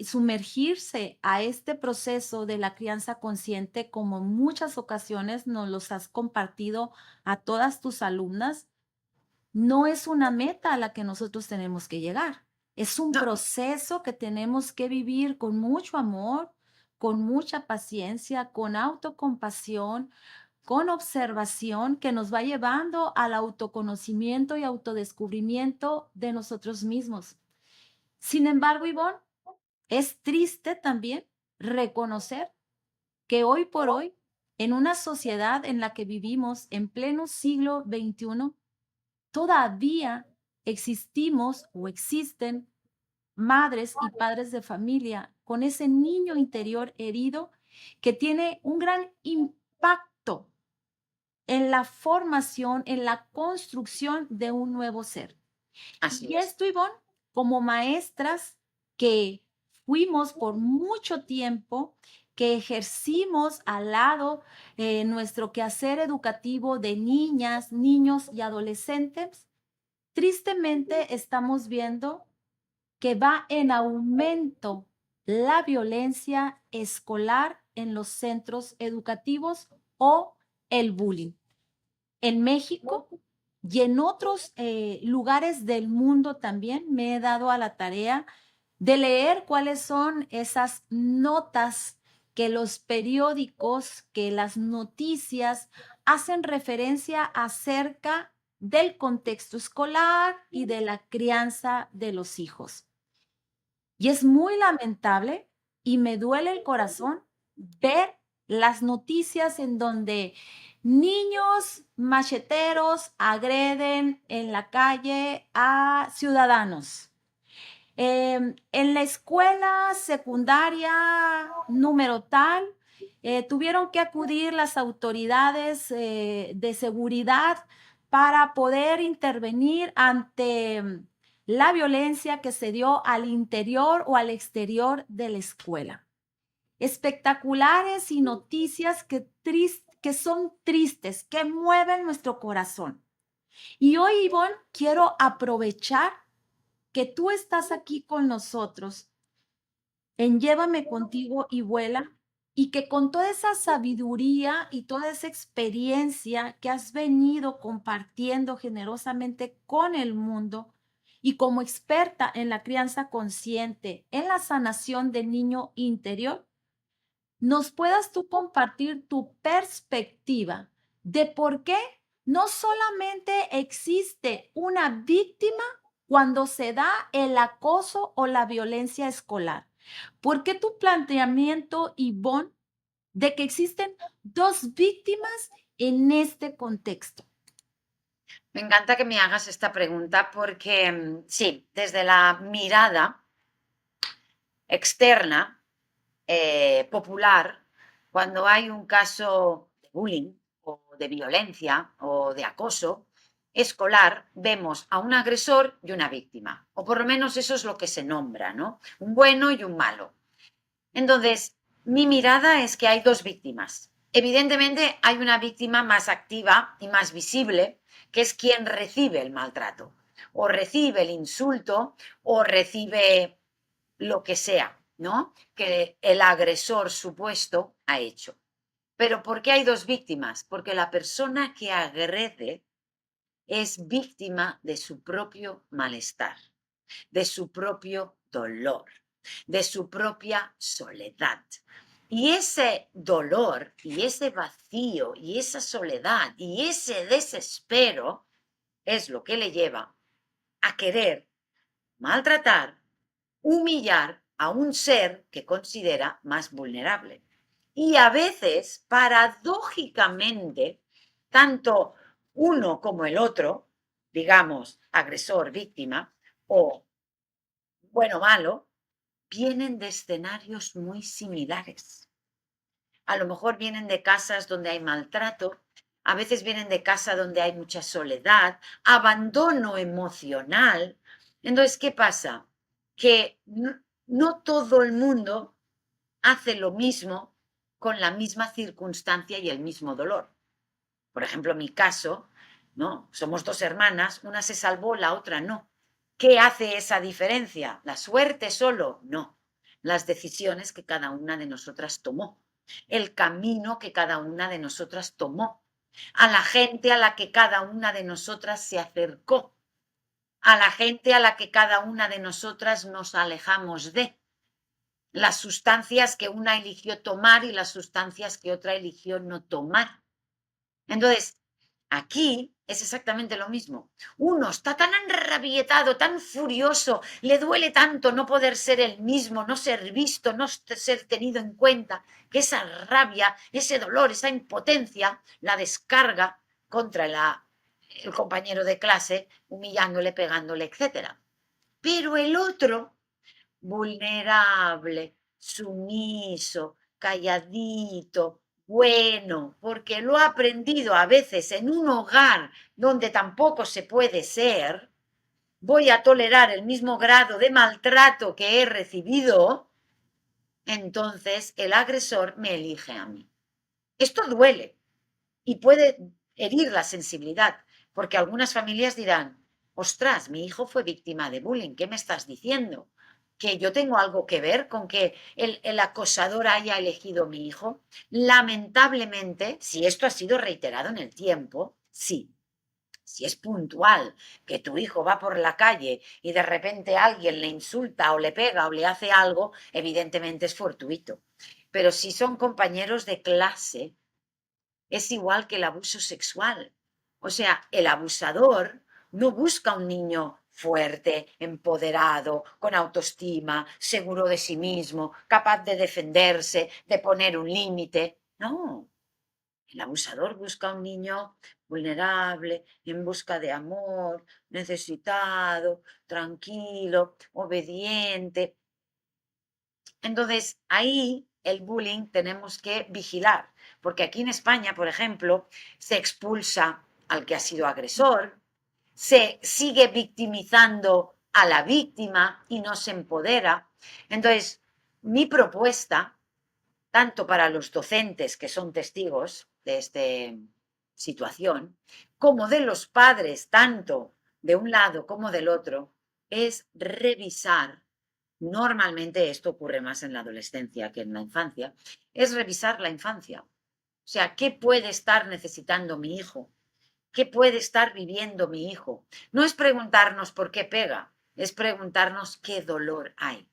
sumergirse a este proceso de la crianza consciente, como en muchas ocasiones nos los has compartido a todas tus alumnas, no es una meta a la que nosotros tenemos que llegar. Es un No, proceso que tenemos que vivir con mucho amor, con mucha paciencia, con autocompasión, con observación que nos va llevando al autoconocimiento y autodescubrimiento de nosotros mismos. Sin embargo, Ivonne, es triste también reconocer que hoy por hoy, en una sociedad en la que vivimos en pleno siglo XXI, todavía existimos o existen madres y padres de familia con ese niño interior herido que tiene un gran impacto en la formación, en la construcción de un nuevo ser. así Y es. esto, Ivonne, como maestras que fuimos por mucho tiempo, que ejercimos al lado nuestro quehacer educativo de niñas, niños y adolescentes, tristemente estamos viendo que va en aumento la violencia escolar en los centros educativos o el bullying. En México y en otros lugares del mundo también me he dado a la tarea de leer cuáles son esas notas que los periódicos, que las noticias hacen referencia acerca del contexto escolar y de la crianza de los hijos. Y es muy lamentable y me duele el corazón ver las noticias en donde niños macheteros agreden en la calle a ciudadanos. En la escuela secundaria número tal, tuvieron que acudir las autoridades de seguridad para poder intervenir ante la violencia que se dio al interior o al exterior de la escuela. Espectaculares y noticias que son tristes, que mueven nuestro corazón. Y hoy, Ivonne, quiero aprovechar que tú estás aquí con nosotros en Llévame contigo y vuela, y que con toda esa sabiduría y toda esa experiencia que has venido compartiendo generosamente con el mundo y como experta en la crianza consciente, en la sanación del niño interior, nos puedas tú compartir tu perspectiva de por qué no solamente existe una víctima cuando se da el acoso o la violencia escolar. ¿Por qué tu planteamiento, Ivonne, de que existen dos víctimas en este contexto? Me encanta que me hagas esta pregunta porque sí, desde la mirada externa, popular, cuando hay un caso de bullying o de violencia o de acoso escolar, vemos a un agresor y una víctima, o por lo menos eso es lo que se nombra, ¿no? Un bueno y un malo. Entonces, mi mirada es que hay dos víctimas. Evidentemente, hay una víctima más activa y más visible, que es quien recibe el maltrato, o recibe el insulto, o recibe lo que sea, ¿no? Que el agresor supuesto ha hecho. Pero ¿por qué hay dos víctimas? Porque la persona que agrede es víctima de su propio malestar, de su propio dolor, de su propia soledad. Y ese dolor y ese vacío y esa soledad y ese desespero es lo que le lleva a querer maltratar, humillar a un ser que considera más vulnerable. Y a veces, paradójicamente, tanto uno como el otro, digamos, agresor, víctima, o bueno, malo, vienen de escenarios muy similares. a lo mejor vienen de casas donde hay maltrato, a veces vienen de casa donde hay mucha soledad, abandono emocional. Entonces, ¿qué pasa? Que no todo el mundo hace lo mismo con la misma circunstancia y el mismo dolor. Por ejemplo, mi caso, ¿no? Somos dos hermanas, una se salvó, la otra no. ¿Qué hace esa diferencia? ¿La suerte solo? No. Las decisiones que cada una de nosotras tomó, el camino que cada una de nosotras tomó, a la gente a la que cada una de nosotras se acercó, a la gente a la que cada una de nosotras nos alejamos de, las sustancias que una eligió tomar y las sustancias que otra eligió no tomar. Entonces, aquí es exactamente lo mismo. Uno está tan enrabietado, tan furioso, le duele tanto no poder ser el mismo, no ser visto, no ser tenido en cuenta, que esa rabia, ese dolor, esa impotencia la descarga contra el compañero de clase, humillándole, pegándole, etc. Pero el otro, vulnerable, sumiso, calladito, bueno, porque lo ha aprendido a veces en un hogar donde tampoco se puede ser, voy a tolerar el mismo grado de maltrato que he recibido, entonces el agresor me elige a mí. Esto duele y puede herir la sensibilidad, porque algunas familias dirán, ostras, mi hijo fue víctima de bullying, ¿qué me estás diciendo? ¿Que yo tengo algo que ver con que el acosador haya elegido a mi hijo? Lamentablemente, si esto ha sido reiterado en el tiempo, sí. Si es puntual, que tu hijo va por la calle y de repente alguien le insulta o le pega o le hace algo, evidentemente es fortuito. Pero si son compañeros de clase, es igual que el abuso sexual. O sea, el abusador no busca un niño fuerte, empoderado, con autoestima, seguro de sí mismo, capaz de defenderse, de poner un límite. No, el abusador busca un niño vulnerable, en busca de amor, necesitado, tranquilo, obediente. Entonces, ahí el bullying tenemos que vigilar, porque aquí en España, por ejemplo, se expulsa al que ha sido agresor, se sigue victimizando a la víctima y no se empodera. Entonces, mi propuesta, tanto para los docentes que son testigos de esta situación, como de los padres, tanto de un lado como del otro, es revisar. Normalmente esto ocurre más en la adolescencia que en la infancia, es revisar la infancia. O sea, ¿qué puede estar necesitando mi hijo? ¿Qué puede estar viviendo mi hijo? No es preguntarnos por qué pega, es preguntarnos qué dolor hay,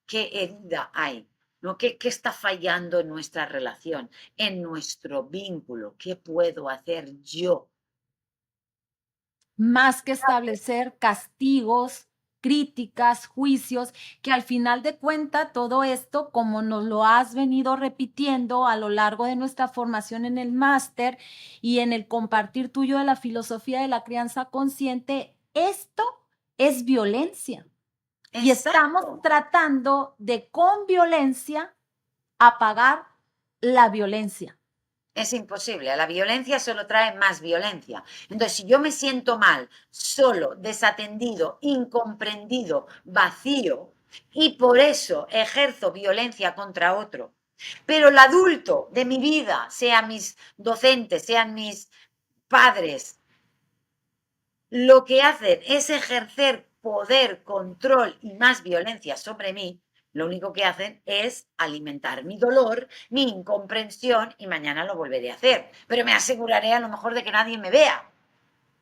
qué herida hay, ¿no? ¿Qué está fallando en nuestra relación, en nuestro vínculo? ¿Qué puedo hacer yo? Más que establecer castigos, críticas, juicios, que al final de cuenta todo esto, como nos lo has venido repitiendo a lo largo de nuestra formación en el máster y en el compartir tuyo de la filosofía de la crianza consciente, esto es violencia. Y estamos Exacto. tratando de con violencia apagar la violencia. Es imposible. La violencia solo trae más violencia. Entonces, si yo me siento mal, solo, desatendido, incomprendido, vacío, y por eso ejerzo violencia contra otro, pero el adulto de mi vida, sean mis docentes, sean mis padres, lo que hacen es ejercer poder, control y más violencia sobre mí, lo único que hacen es alimentar mi dolor, mi incomprensión y mañana lo volveré a hacer. Pero me aseguraré a lo mejor de que nadie me vea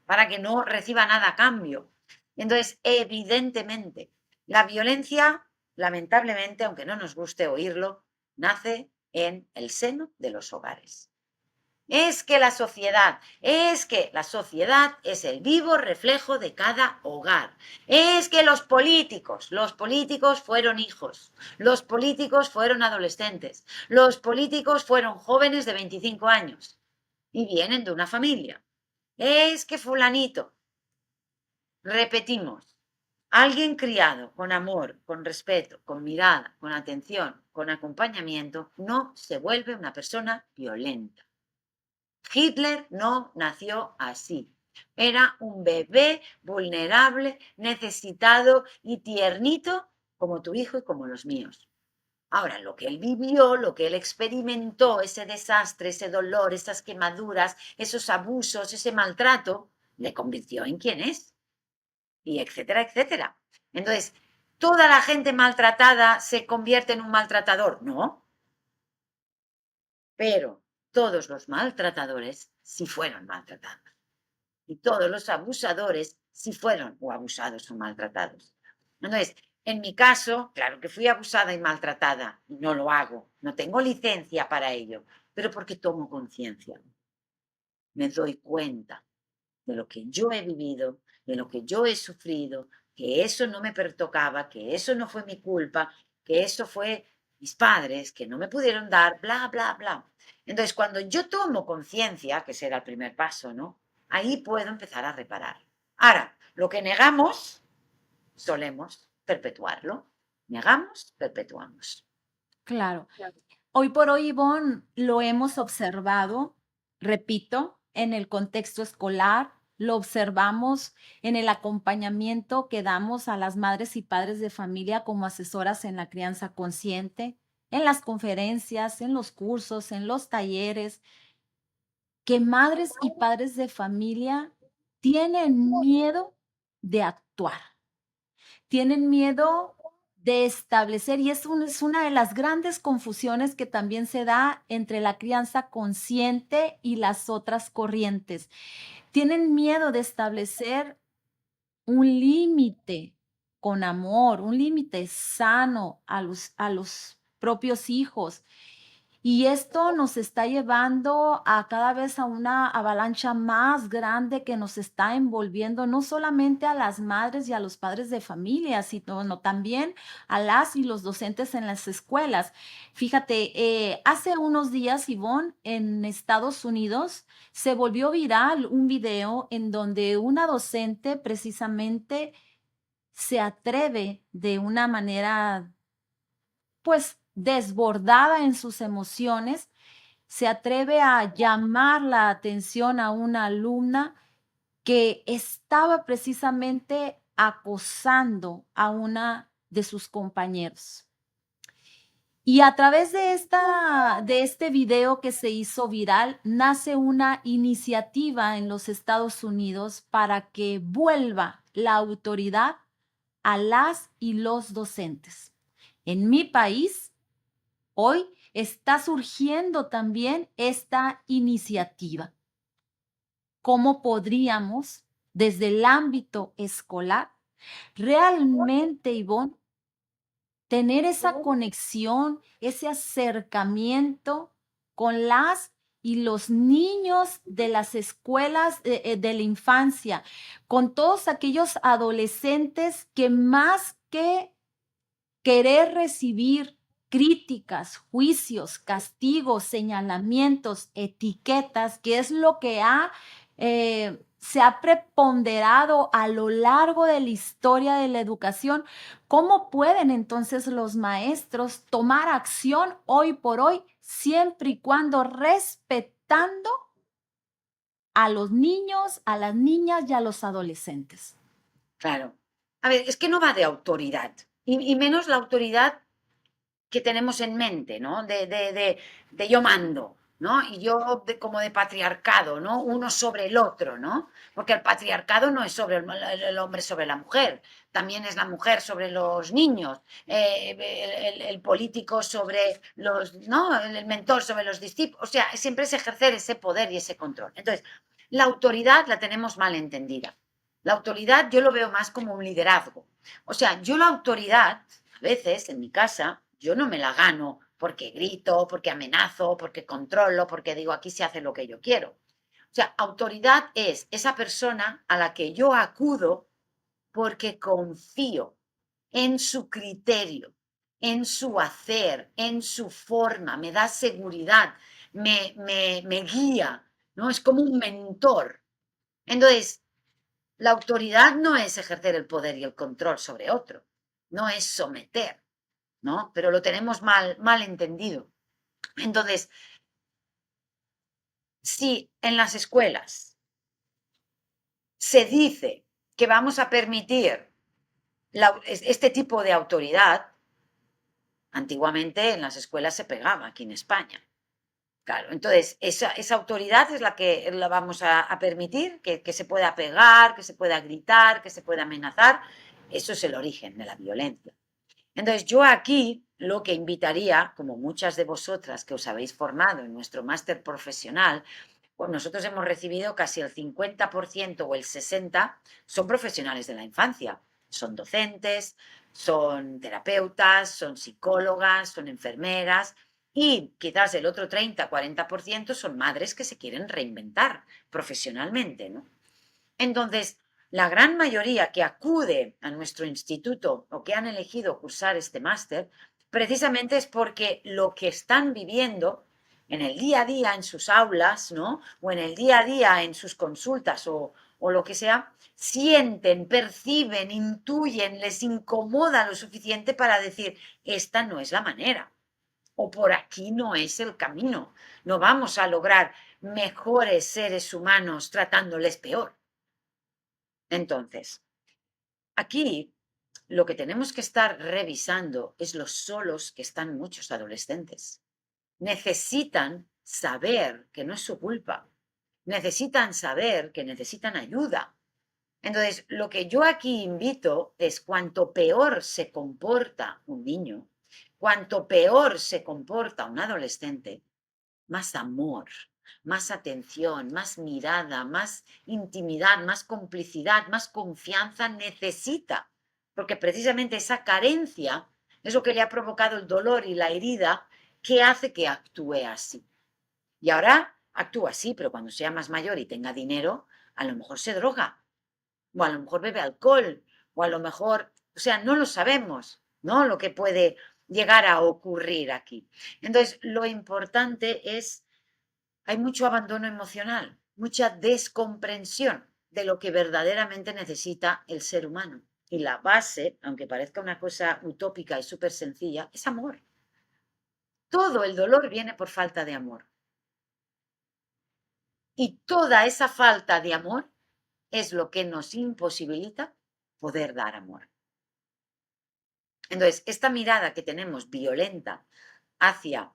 para que no reciba nada a cambio. Entonces, evidentemente, la violencia, lamentablemente, aunque no nos guste oírlo, nace en el seno de los hogares. Es que la sociedad es el vivo reflejo de cada hogar. Es que los políticos fueron hijos, los políticos fueron adolescentes, los políticos fueron jóvenes de 25 años y vienen de una familia. Es que fulanito, repetimos, Alguien criado con amor, con respeto, con mirada, con atención, con acompañamiento, no se vuelve una persona violenta. Hitler no nació así. Era un bebé vulnerable, necesitado y tiernito como tu hijo y como los míos. Ahora, lo que él vivió, lo que él experimentó, ese desastre, ese dolor, esas quemaduras, esos abusos, ese maltrato, le convirtió en quien es, y etcétera, etcétera. Entonces, ¿toda la gente maltratada se convierte en un maltratador? No, pero todos los maltratadores sí fueron maltratados. Y todos los abusadores sí fueron o abusados o maltratados. Entonces, en mi caso, claro que fui abusada y maltratada, no lo hago, no tengo licencia para ello, pero porque tomo conciencia, me doy cuenta de lo que yo he vivido, de lo que yo he sufrido, que eso no me pertocaba, que eso no fue mi culpa, que eso fue mis padres, que no me pudieron dar, bla, bla, bla. Entonces, cuando yo tomo conciencia, que será el primer paso, ¿no? Ahí puedo empezar a reparar. Ahora, lo que negamos, solemos perpetuarlo. Negamos, perpetuamos. Claro. Hoy por hoy, Ivonne, lo hemos observado, repito, en el contexto escolar, lo observamos en el acompañamiento que damos a las madres y padres de familia como asesoras en la crianza consciente, en las conferencias, en los cursos, en los talleres, que madres y padres de familia tienen miedo de actuar. Tienen miedo de establecer, y es una de las grandes confusiones que también se da entre la crianza consciente y las otras corrientes. Tienen miedo de establecer un límite con amor, un límite sano a los propios hijos. Y esto nos está llevando a cada vez a una avalancha más grande que nos está envolviendo, no solamente a las madres y a los padres de familia, sino también a las y los docentes en las escuelas. Fíjate, hace unos días, Ivonne, en Estados Unidos, se volvió viral un video en donde una docente precisamente se atreve de una manera, pues, desbordada en sus emociones, se atreve a llamar la atención a una alumna que estaba precisamente acosando a una de sus compañeros. Y a través de este video que se hizo viral, nace una iniciativa en los Estados Unidos para que vuelva la autoridad a las y los docentes. En mi país, hoy está surgiendo también esta iniciativa. ¿Cómo podríamos, desde el ámbito escolar, realmente, Ivonne, tener esa conexión, ese acercamiento con las y los niños de las escuelas de la infancia, con todos aquellos adolescentes que más que querer recibir críticas, juicios, castigos, señalamientos, etiquetas, que es lo que se ha preponderado a lo largo de la historia de la educación. ¿Cómo pueden entonces los maestros tomar acción hoy por hoy, siempre y cuando respetando a los niños, a las niñas y a los adolescentes? Claro. A ver, es que no va de autoridad, y menos la autoridad que tenemos en mente, ¿no? De yo mando, ¿no? Y yo como de patriarcado, ¿no? Uno sobre el otro, ¿no? Porque el patriarcado no es sobre el hombre sobre la mujer, también es la mujer sobre los niños, el político sobre los, ¿no? El mentor sobre los discípulos, o sea, siempre es ejercer ese poder y ese control. Entonces, la autoridad la tenemos mal entendida. La autoridad yo lo veo más como un liderazgo. O sea, yo la autoridad, a veces en mi casa, yo no me la gano porque grito, porque amenazo, porque controlo, porque digo aquí se hace lo que yo quiero. O sea, autoridad es esa persona a la que yo acudo porque confío en su criterio, en su hacer, en su forma, me da seguridad, me guía, ¿no? Es como un mentor. Entonces, La autoridad no es ejercer el poder y el control sobre otro, no es someter, ¿no? Pero lo tenemos mal entendido. Entonces, si en las escuelas se dice que vamos a permitir este tipo de autoridad, antiguamente en las escuelas se pegaba aquí en España. Claro, entonces esa autoridad es la que la vamos a permitir, que se pueda pegar, que se pueda gritar, que se pueda amenazar. Eso es el origen de la violencia. Entonces yo aquí lo que invitaría, como muchas de vosotras que os habéis formado en nuestro máster profesional, pues nosotros hemos recibido casi el 50% o el 60% son profesionales de la infancia. Son docentes, son terapeutas, son psicólogas, son enfermeras y quizás el otro 30-40% son madres que se quieren reinventar profesionalmente, ¿no? Entonces, la gran mayoría que acude a nuestro instituto o que han elegido cursar este máster, precisamente es porque lo que están viviendo en el día a día en sus aulas, ¿no? O en el día a día en sus consultas o lo que sea, sienten, perciben, intuyen, les incomoda lo suficiente para decir, esta no es la manera o por aquí no es el camino. No vamos a lograr mejores seres humanos tratándoles peor. Entonces, aquí lo que tenemos que estar revisando es los solos que están muchos adolescentes. Necesitan saber que no es su culpa. Necesitan saber que necesitan ayuda. Entonces, lo que yo aquí invito es cuanto peor se comporta un niño, cuanto peor se comporta un adolescente, más amor, más atención, más mirada, más intimidad, más complicidad, más confianza necesita, porque precisamente esa carencia es lo que le ha provocado el dolor y la herida que hace que actúe así. Y ahora actúa así, pero cuando sea más mayor y tenga dinero, a lo mejor se droga, o a lo mejor bebe alcohol, o a lo mejor, o sea, no lo sabemos, ¿no? Lo que puede llegar a ocurrir aquí. Entonces, lo importante es hay mucho abandono emocional, mucha descomprensión de lo que verdaderamente necesita el ser humano. Y la base, aunque parezca una cosa utópica y súper sencilla, es amor. Todo el dolor viene por falta de amor. Y toda esa falta de amor es lo que nos imposibilita poder dar amor. Entonces, esta mirada que tenemos violenta hacia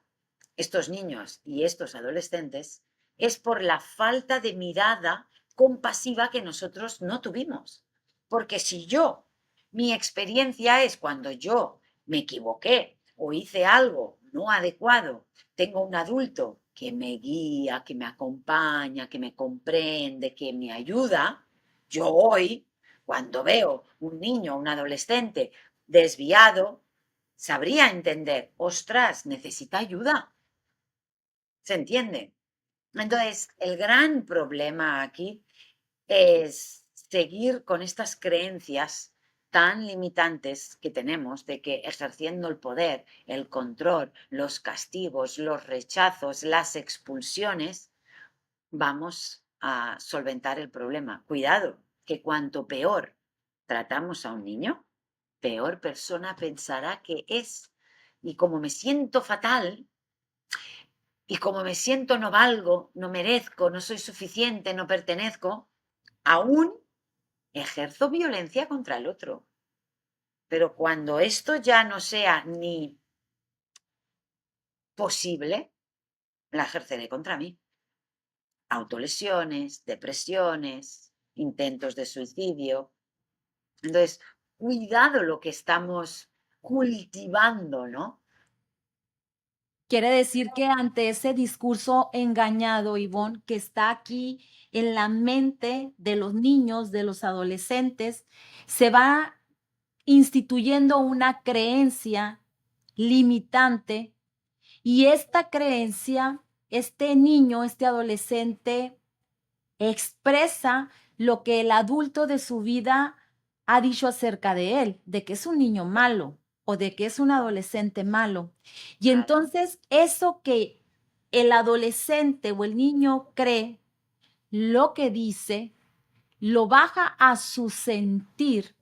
estos niños y estos adolescentes es por la falta de mirada compasiva que nosotros no tuvimos. Porque si yo, mi experiencia es cuando yo me equivoqué o hice algo no adecuado, tengo un adulto que me guía, que me acompaña, que me comprende, que me ayuda, yo hoy, cuando veo un niño, un adolescente desviado, sabría entender, ostras, necesita ayuda. ¿Se entiende? Entonces, el gran problema aquí es seguir con estas creencias tan limitantes que tenemos de que ejerciendo el poder, el control, los castigos, los rechazos, las expulsiones, vamos a solventar el problema. Cuidado, que cuanto peor tratamos a un niño, peor persona pensará que es. Y como me siento fatal, y como me siento no valgo, no merezco, no soy suficiente, no pertenezco, aún ejerzo violencia contra el otro. Pero cuando esto ya no sea ni posible, la ejerceré contra mí. Autolesiones, depresiones, intentos de suicidio. Entonces, cuidado lo que estamos cultivando, ¿no? Quiere decir que ante ese discurso engañado, Ivonne, que está aquí en la mente de los niños, de los adolescentes, se va instituyendo una creencia limitante y esta creencia, este niño, este adolescente, expresa lo que el adulto de su vida ha dicho acerca de él, de que es un niño malo o de que es un adolescente malo. Y Claro. entonces eso que el adolescente o el niño cree, lo que dice, lo baja a su sentir,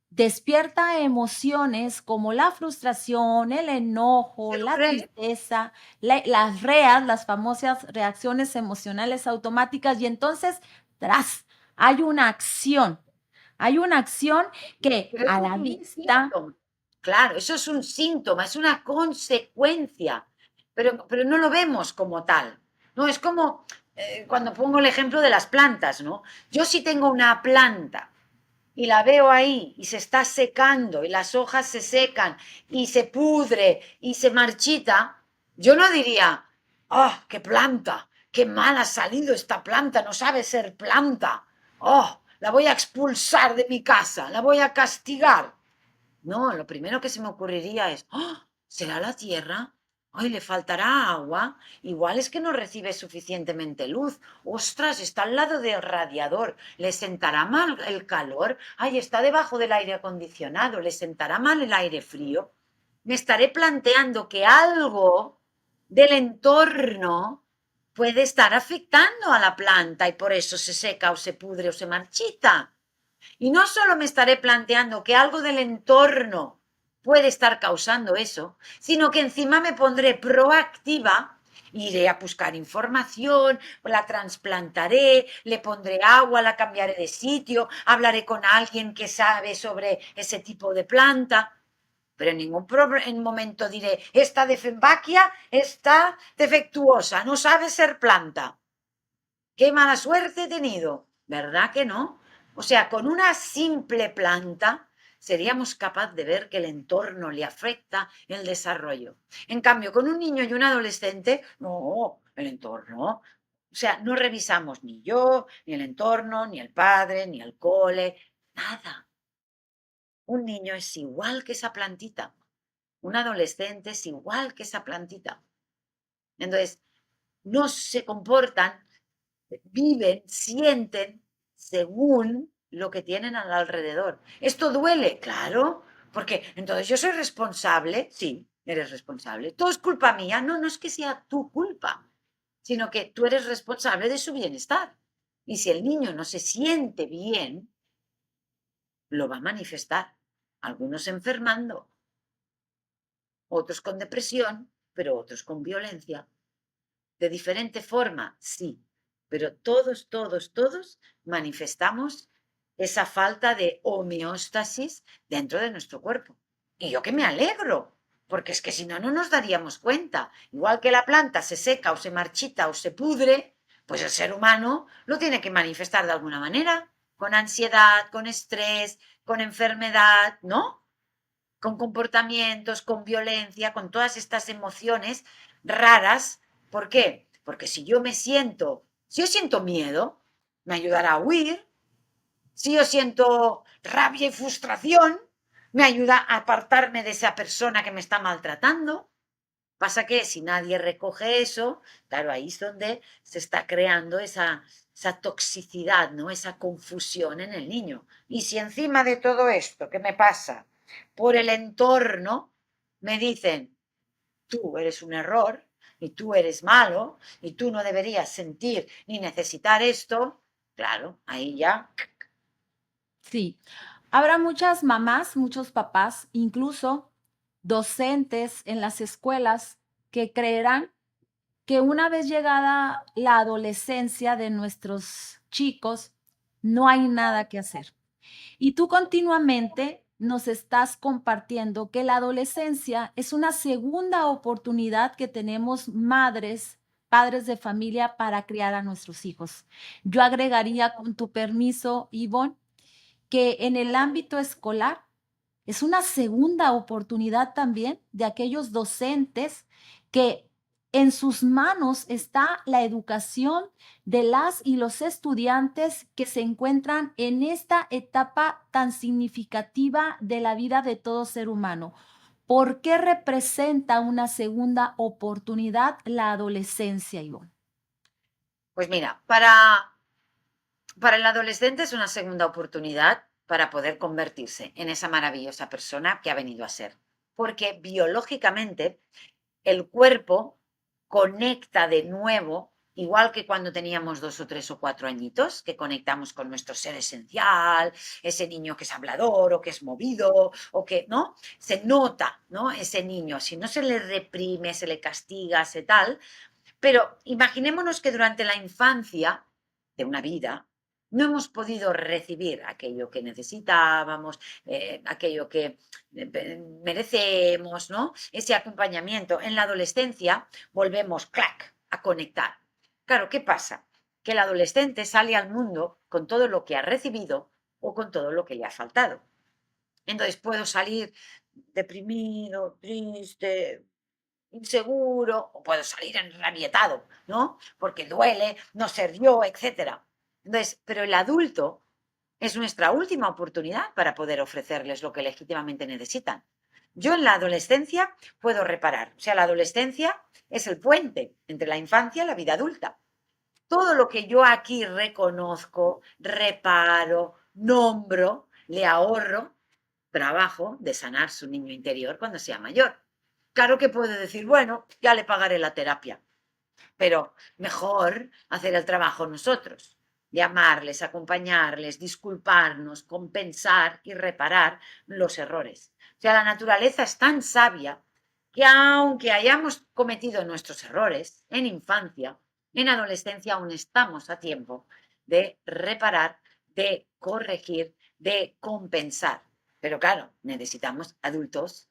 despierta emociones como la frustración, el enojo, ¿Se lo la cree? tristeza, las REAs, las famosas reacciones emocionales automáticas, y entonces, tras, hay una acción. Hay una acción que Pero a eso es la un vista, síntoma. Claro, eso es un síntoma, es una consecuencia, pero no lo vemos como tal. No, es como cuando pongo el ejemplo de las plantas, ¿no? Yo si tengo una planta y la veo ahí y se está secando y las hojas se secan y se pudre y se marchita, yo no diría, ¡oh, qué planta! ¡Qué mal ha salido esta planta! No sabe ser planta. ¡Oh, la voy a expulsar de mi casa! ¡La voy a castigar! No, lo primero que se me ocurriría es, ¡oh! ¿Será la tierra? ¡Ay, le faltará agua! Igual es que no recibe suficientemente luz. ¡Ostras! Está al lado del radiador. ¿Le sentará mal el calor? ¡Ay, está debajo del aire acondicionado! ¿Le sentará mal el aire frío? Me estaré planteando que algo del entorno puede estar afectando a la planta y por eso se seca o se pudre o se marchita. Y no solo me estaré planteando que algo del entorno puede estar causando eso, sino que encima me pondré proactiva, iré a buscar información, la trasplantaré, le pondré agua, la cambiaré de sitio, hablaré con alguien que sabe sobre ese tipo de planta. Pero en ningún momento diré, esta defenbaquia está defectuosa, no sabe ser planta. Qué mala suerte he tenido, ¿verdad que no? O sea, con una simple planta seríamos capaces de ver que el entorno le afecta el desarrollo. En cambio, con un niño y un adolescente, no, el entorno. O sea, no revisamos ni yo, ni el entorno, ni el padre, ni el cole, nada. Un niño es igual que esa plantita. Un adolescente es igual que esa plantita. Entonces, no se comportan, viven, sienten según lo que tienen al alrededor. ¿Esto duele? Claro, porque entonces yo soy responsable, sí, eres responsable. ¿Todo es culpa mía? No, no es que sea tu culpa, sino que tú eres responsable de su bienestar. Y si el niño no se siente bien, lo va a manifestar. Algunos enfermando, otros con depresión, pero otros con violencia. De diferente forma, sí, pero todos manifestamos esa falta de homeostasis dentro de nuestro cuerpo. Y yo que me alegro, porque es que si no, no nos daríamos cuenta. Igual que la planta se seca o se marchita o se pudre, pues el ser humano lo tiene que manifestar de alguna manera, con ansiedad, con estrés, con enfermedad, ¿no? Con comportamientos, con violencia, con todas estas emociones raras. ¿Por qué? Porque si yo siento miedo, me ayudará a huir. Si yo siento rabia y frustración, me ayuda a apartarme de esa persona que me está maltratando. Pasa que si nadie recoge eso, claro, ahí es donde se está creando esa toxicidad, ¿no? Esa confusión en el niño. Y si encima de todo esto que me pasa por el entorno, me dicen, tú eres un error y tú eres malo y tú no deberías sentir ni necesitar esto, claro, ahí ya. sí, habrá muchas mamás, muchos papás, incluso docentes en las escuelas que creerán que una vez llegada la adolescencia de nuestros chicos, no hay nada que hacer. Y tú continuamente nos estás compartiendo que la adolescencia es una segunda oportunidad que tenemos madres, padres de familia para criar a nuestros hijos. Yo agregaría, con tu permiso, Ivonne, que en el ámbito escolar es una segunda oportunidad también de aquellos docentes que en sus manos está la educación de las y los estudiantes que se encuentran en esta etapa tan significativa de la vida de todo ser humano. ¿Por qué representa una segunda oportunidad la adolescencia, Ivonne? Pues mira, para el adolescente es una segunda oportunidad para poder convertirse en esa maravillosa persona que ha venido a ser. Porque biológicamente el cuerpo conecta de nuevo igual que cuando teníamos 2 o 3 o 4 añitos, que conectamos con nuestro ser esencial, ese niño que es hablador o que es movido o que, ¿no? Se nota, ¿no? Ese niño, si no se le reprime, se le castiga, se tal, pero imaginémonos que durante la infancia de una vida no hemos podido recibir aquello que necesitábamos, aquello que merecemos, ¿no? Ese acompañamiento. En la adolescencia volvemos, clac, a conectar. Claro, ¿qué pasa? Que el adolescente sale al mundo con todo lo que ha recibido o con todo lo que le ha faltado. Entonces puedo salir deprimido, triste, inseguro, o puedo salir enrabietado, ¿no? Porque duele no ser yo, etcétera. Entonces, pero el adulto es nuestra última oportunidad para poder ofrecerles lo que legítimamente necesitan. Yo en la adolescencia puedo reparar, o sea, la adolescencia es el puente entre la infancia y la vida adulta. Todo lo que yo aquí reconozco, reparo, nombro, le ahorro trabajo de sanar su niño interior cuando sea mayor. Claro que puede decir, bueno, ya le pagaré la terapia, pero mejor hacer el trabajo nosotros, llamarles, acompañarles, disculparnos, compensar y reparar los errores. O sea, la naturaleza es tan sabia que aunque hayamos cometido nuestros errores en infancia, en adolescencia aún estamos a tiempo de reparar, de corregir, de compensar. Pero claro, necesitamos adultos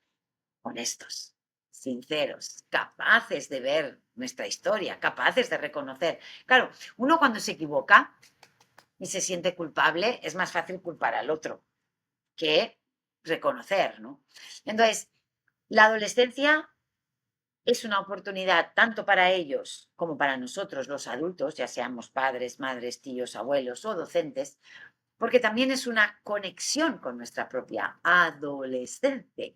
honestos, sinceros, capaces de ver nuestra historia, capaces de reconocer. Claro, uno cuando se equivoca y se siente culpable, es más fácil culpar al otro que reconocer, ¿no? Entonces, la adolescencia es una oportunidad tanto para ellos como para nosotros, los adultos, ya seamos padres, madres, tíos, abuelos o docentes, porque también es una conexión con nuestra propia adolescencia,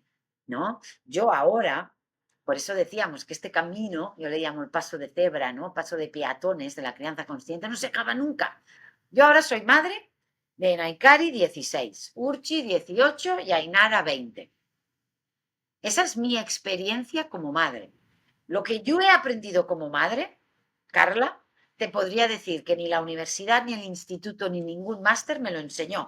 ¿no? Yo ahora, por eso decíamos que este camino, yo le llamo el paso de cebra, ¿no? Paso de peatones de la crianza consciente, no se acaba nunca. Yo ahora soy madre de Naikari 16, Urchi 18 y Ainara 20. Esa es mi experiencia como madre. Lo que yo he aprendido como madre, Carla, te podría decir que ni la universidad, ni el instituto, ni ningún máster me lo enseñó.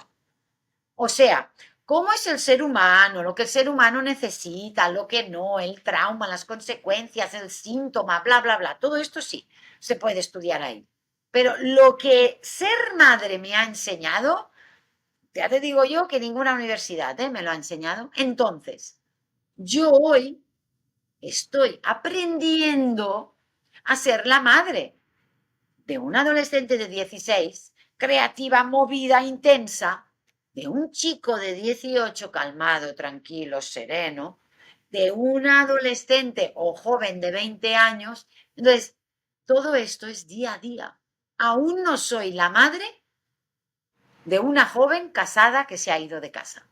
O sea, cómo es el ser humano, lo que el ser humano necesita, lo que no, el trauma, las consecuencias, el síntoma, bla, bla, bla. Todo esto sí, se puede estudiar ahí. Pero lo que ser madre me ha enseñado, ya te digo yo que ninguna universidad me lo ha enseñado. Entonces, yo hoy estoy aprendiendo a ser la madre de un adolescente de 16, creativa, movida, intensa, de un chico de 18, calmado, tranquilo, sereno, de una adolescente o joven de 20 años. Entonces, todo esto es día a día. Aún no soy la madre de una joven casada que se ha ido de casa.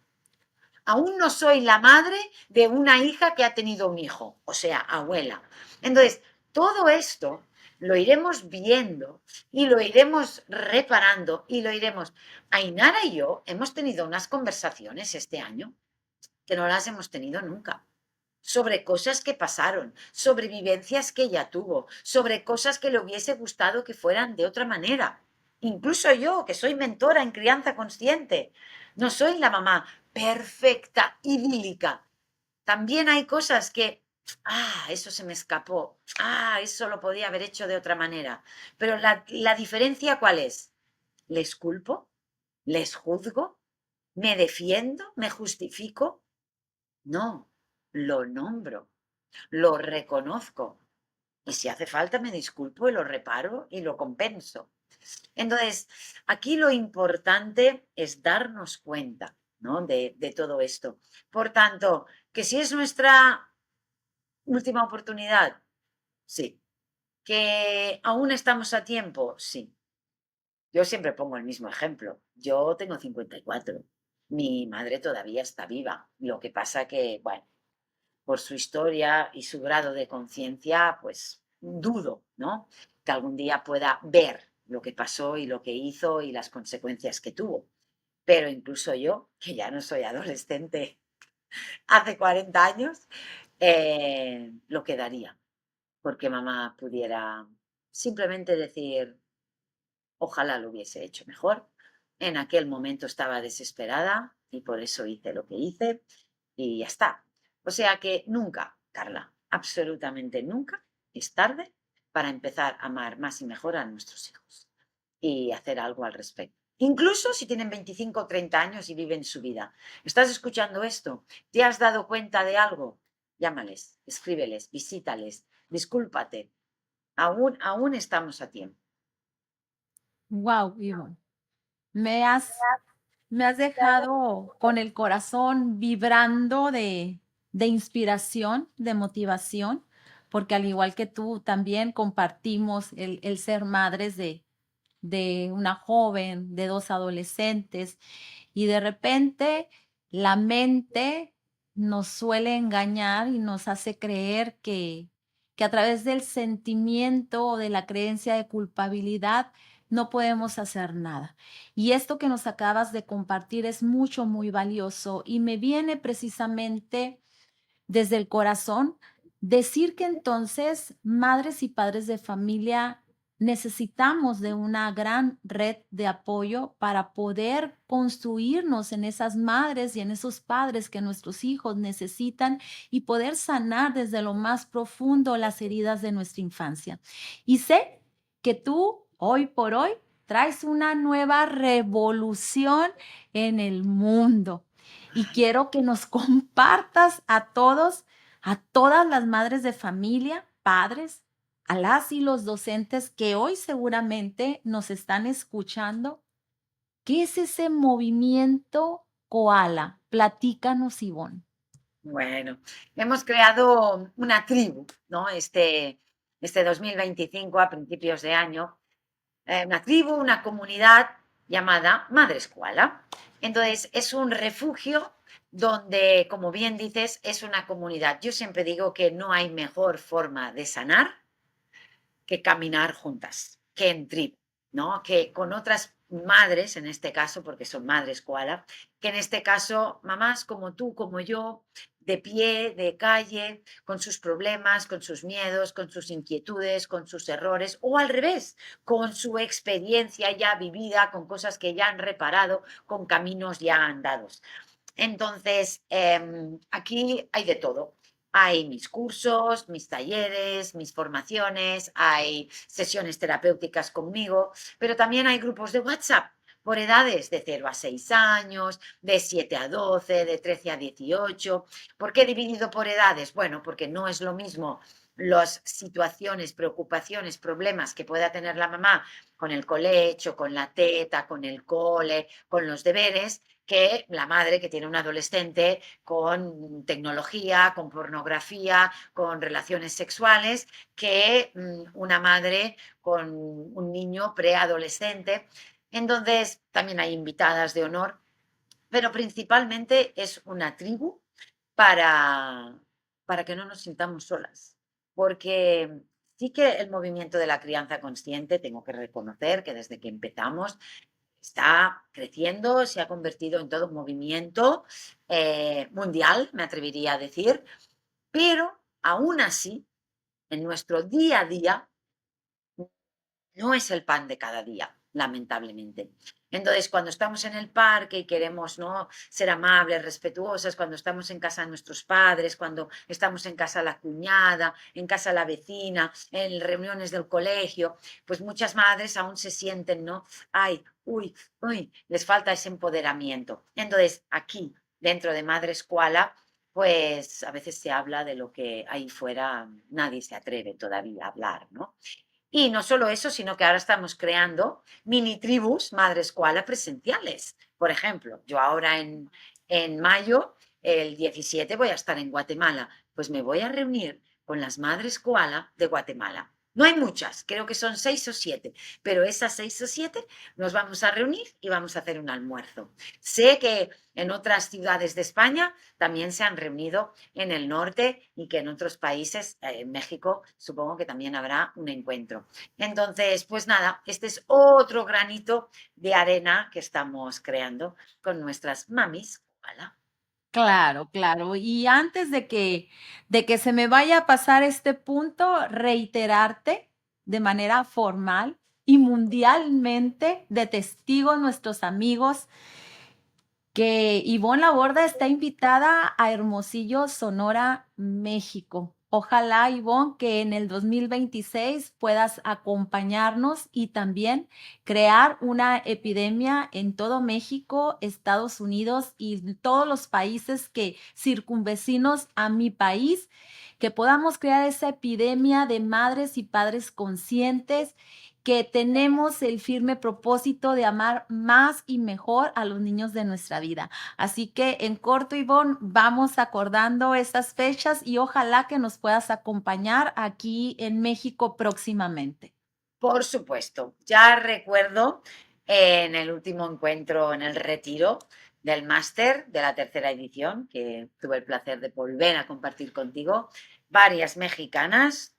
Aún no soy la madre de una hija que ha tenido un hijo, o sea, abuela. Entonces, todo esto lo iremos viendo y lo iremos reparando y lo iremos... Ainara y yo hemos tenido unas conversaciones este año que no las hemos tenido nunca, sobre cosas que pasaron, sobre vivencias que ella tuvo, sobre cosas que le hubiese gustado que fueran de otra manera. Incluso yo, que soy mentora en crianza consciente, no soy la mamá perfecta, idílica. También hay cosas que, eso se me escapó, eso lo podía haber hecho de otra manera. Pero la diferencia, ¿cuál es? ¿Les culpo? ¿Les juzgo? ¿Me defiendo? ¿Me justifico? No, lo nombro, lo reconozco. Y si hace falta, me disculpo y lo reparo y lo compenso. Entonces, aquí lo importante es darnos cuenta, ¿no? De todo esto. Por tanto, que si es nuestra última oportunidad, sí. Que aún estamos a tiempo, sí. Yo siempre pongo el mismo ejemplo. Yo tengo 54. Mi madre todavía está viva. Lo que pasa que, bueno, por su historia y su grado de conciencia, pues dudo, ¿no? Que algún día pueda ver lo que pasó y lo que hizo y las consecuencias que tuvo. Pero incluso yo, que ya no soy adolescente hace 40 años, lo quedaría, porque mamá pudiera simplemente decir, ojalá lo hubiese hecho mejor. En aquel momento estaba desesperada y por eso hice lo que hice y ya está. O sea que nunca, Carla, absolutamente nunca es tarde para empezar a amar más y mejor a nuestros hijos y hacer algo al respecto. Incluso si tienen 25 o 30 años y viven su vida. ¿Estás escuchando esto? ¿Te has dado cuenta de algo? Llámales, escríbeles, visítales, discúlpate. Aún estamos a tiempo. Wow, Ivonne, me has, me has dejado con el corazón vibrando de inspiración, de motivación, porque al igual que tú, también compartimos el ser madres de una joven, de dos adolescentes, y de repente la mente nos suele engañar y nos hace creer que a través del sentimiento o de la creencia de culpabilidad no podemos hacer nada. Y esto que nos acabas de compartir es mucho, muy valioso y me viene precisamente desde el corazón, decir que entonces madres y padres de familia necesitamos de una gran red de apoyo para poder construirnos en esas madres y en esos padres que nuestros hijos necesitan y poder sanar desde lo más profundo las heridas de nuestra infancia. Y sé que tú hoy por hoy traes una nueva revolución en el mundo y quiero que nos compartas a todos, a todas las madres de familia, padres, a las y los docentes que hoy seguramente nos están escuchando. ¿Qué es ese movimiento koala? Platícanos, Ivonne. Bueno, hemos creado una tribu, ¿no? Este 2025, a principios de año, una tribu, una comunidad llamada Madre Escuela. Entonces, es un refugio donde, como bien dices, es una comunidad. Yo siempre digo que no hay mejor forma de sanar que caminar juntas, que en tribu, ¿no? Que con otras madres, en este caso, porque son madres koala, que en este caso, mamás como tú, como yo, de pie, de calle, con sus problemas, con sus miedos, con sus inquietudes, con sus errores, o al revés, con su experiencia ya vivida, con cosas que ya han reparado, con caminos ya andados. Entonces, aquí hay de todo. Hay mis cursos, mis talleres, mis formaciones, hay sesiones terapéuticas conmigo, pero también hay grupos de WhatsApp por edades de 0 a 6 años, de 7 a 12, de 13 a 18. ¿Por qué he dividido por edades? Bueno, porque no es lo mismo las situaciones, preocupaciones, problemas que pueda tener la mamá con el colecho, con la teta, con el cole, con los deberes, que la madre que tiene un adolescente con tecnología, con pornografía, con relaciones sexuales, que una madre con un niño preadolescente. Entonces, también hay invitadas de honor, pero principalmente es una tribu para, para que no nos sintamos solas. Porque sí que el movimiento de la crianza consciente, tengo que reconocer que desde que empezamos está creciendo, se ha convertido en todo un movimiento mundial, me atrevería a decir, pero aún así, en nuestro día a día, no es el pan de cada día, lamentablemente. Entonces, cuando estamos en el parque y queremos, ¿no?, ser amables, respetuosas, cuando estamos en casa de nuestros padres, cuando estamos en casa de la cuñada, en casa de la vecina, en reuniones del colegio, pues muchas madres aún se sienten, ¿no? Ay, uy, uy, les falta ese empoderamiento. Entonces, aquí, dentro de Madre Escuela, pues a veces se habla de lo que ahí fuera nadie se atreve todavía a hablar, ¿no? Y no solo eso, sino que ahora estamos creando mini tribus madres koala presenciales. Por ejemplo, yo ahora en mayo, el 17, voy a estar en Guatemala. Pues me voy a reunir con las madres koala de Guatemala. No hay muchas, creo que son 6 o 7, pero esas 6 o 7 nos vamos a reunir y vamos a hacer un almuerzo. Sé que en otras ciudades de España también se han reunido en el norte y que en otros países, en México, supongo que también habrá un encuentro. Entonces, pues nada, este es otro granito de arena que estamos creando con nuestras mamis. Hola. Claro, claro. Y antes de que se me vaya a pasar este punto, reiterarte de manera formal y mundialmente de testigos nuestros amigos que Ivonne Laborda está invitada a Hermosillo, Sonora, México. Ojalá, Ivonne, que en el 2026 puedas acompañarnos y también crear una epidemia en todo México, Estados Unidos y todos los países que circunvecinos a mi país, que podamos crear esa epidemia de madres y padres conscientes que tenemos el firme propósito de amar más y mejor a los niños de nuestra vida. Así que en corto, Ivonne, vamos acordando estas fechas y ojalá que nos puedas acompañar aquí en México próximamente. Por supuesto, ya recuerdo en el último encuentro, en el retiro del máster de la tercera edición, que tuve el placer de volver a compartir contigo, varias mexicanas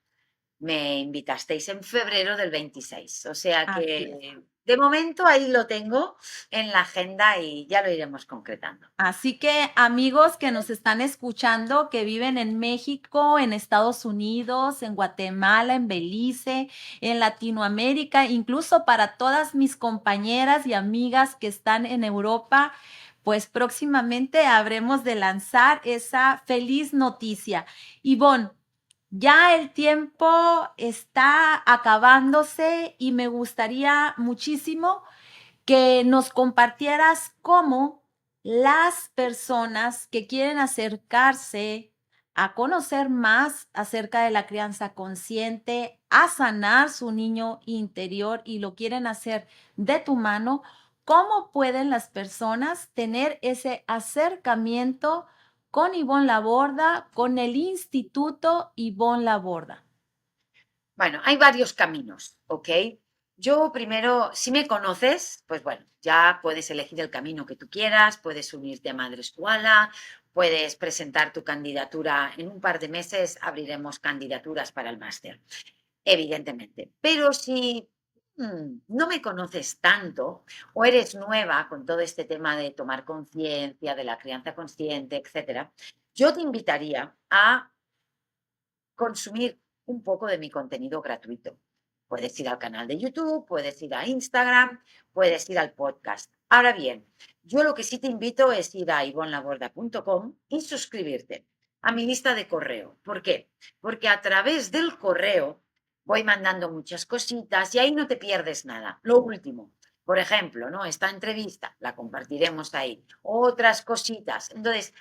me invitasteis en febrero del 26. O sea Así es. que de momento ahí lo tengo en la agenda y ya lo iremos concretando. Así que amigos que nos están escuchando, que viven en México, en Estados Unidos, en Guatemala, en Belice, en Latinoamérica, incluso para todas mis compañeras y amigas que están en Europa, pues próximamente habremos de lanzar esa feliz noticia. Ivonne, ya el tiempo está acabándose y me gustaría muchísimo que nos compartieras cómo las personas que quieren acercarse a conocer más acerca de la crianza consciente, a sanar su niño interior y lo quieren hacer de tu mano, ¿cómo pueden las personas tener ese acercamiento con Ivonne Laborda, con el Instituto Ivonne Laborda? Bueno, hay varios caminos, ¿ok? Yo primero, si me conoces, pues bueno, ya puedes elegir el camino que tú quieras, puedes unirte a Madre Escuela, puedes presentar tu candidatura. En un par de meses abriremos candidaturas para el máster, evidentemente. Pero si no me conoces tanto o eres nueva con todo este tema de tomar conciencia, de la crianza consciente, etcétera, yo te invitaría a consumir un poco de mi contenido gratuito. Puedes ir al canal de YouTube, puedes ir a Instagram, puedes ir al podcast. Ahora bien, yo lo que sí te invito es ir a ivonlaborda.com y suscribirte a mi lista de correo. ¿Por qué? Porque a través del correo voy mandando muchas cositas y ahí no te pierdes nada. Lo último, por ejemplo, ¿no? Esta entrevista la compartiremos ahí. Otras cositas. Entonces,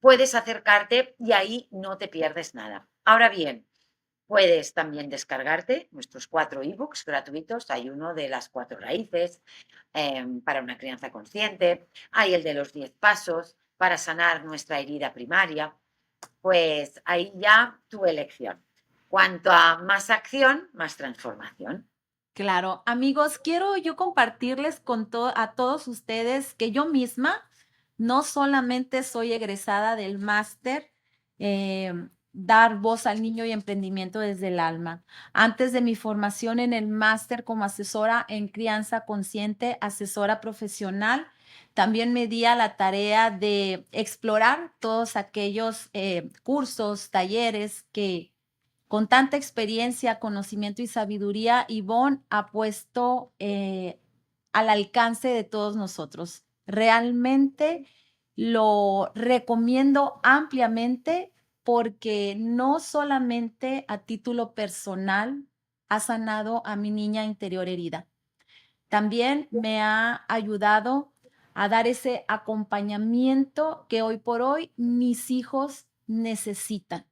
puedes acercarte y ahí no te pierdes nada. Ahora bien, puedes también descargarte nuestros 4 ebooks gratuitos. Hay uno de las 4 raíces para una crianza consciente. Hay el de los 10 pasos para sanar nuestra herida primaria. Pues ahí ya tu elección. Cuanto a más acción, más transformación. Claro, amigos, quiero yo compartirles a todos ustedes que yo misma no solamente soy egresada del máster Dar voz al niño y emprendimiento desde el alma. Antes de mi formación en el máster como asesora en crianza consciente, asesora profesional, también me di a la tarea de explorar todos aquellos cursos, talleres que con tanta experiencia, conocimiento y sabiduría, Ivonne ha puesto al alcance de todos nosotros. Realmente lo recomiendo ampliamente porque no solamente a título personal ha sanado a mi niña interior herida, también me ha ayudado a dar ese acompañamiento que hoy por hoy mis hijos necesitan.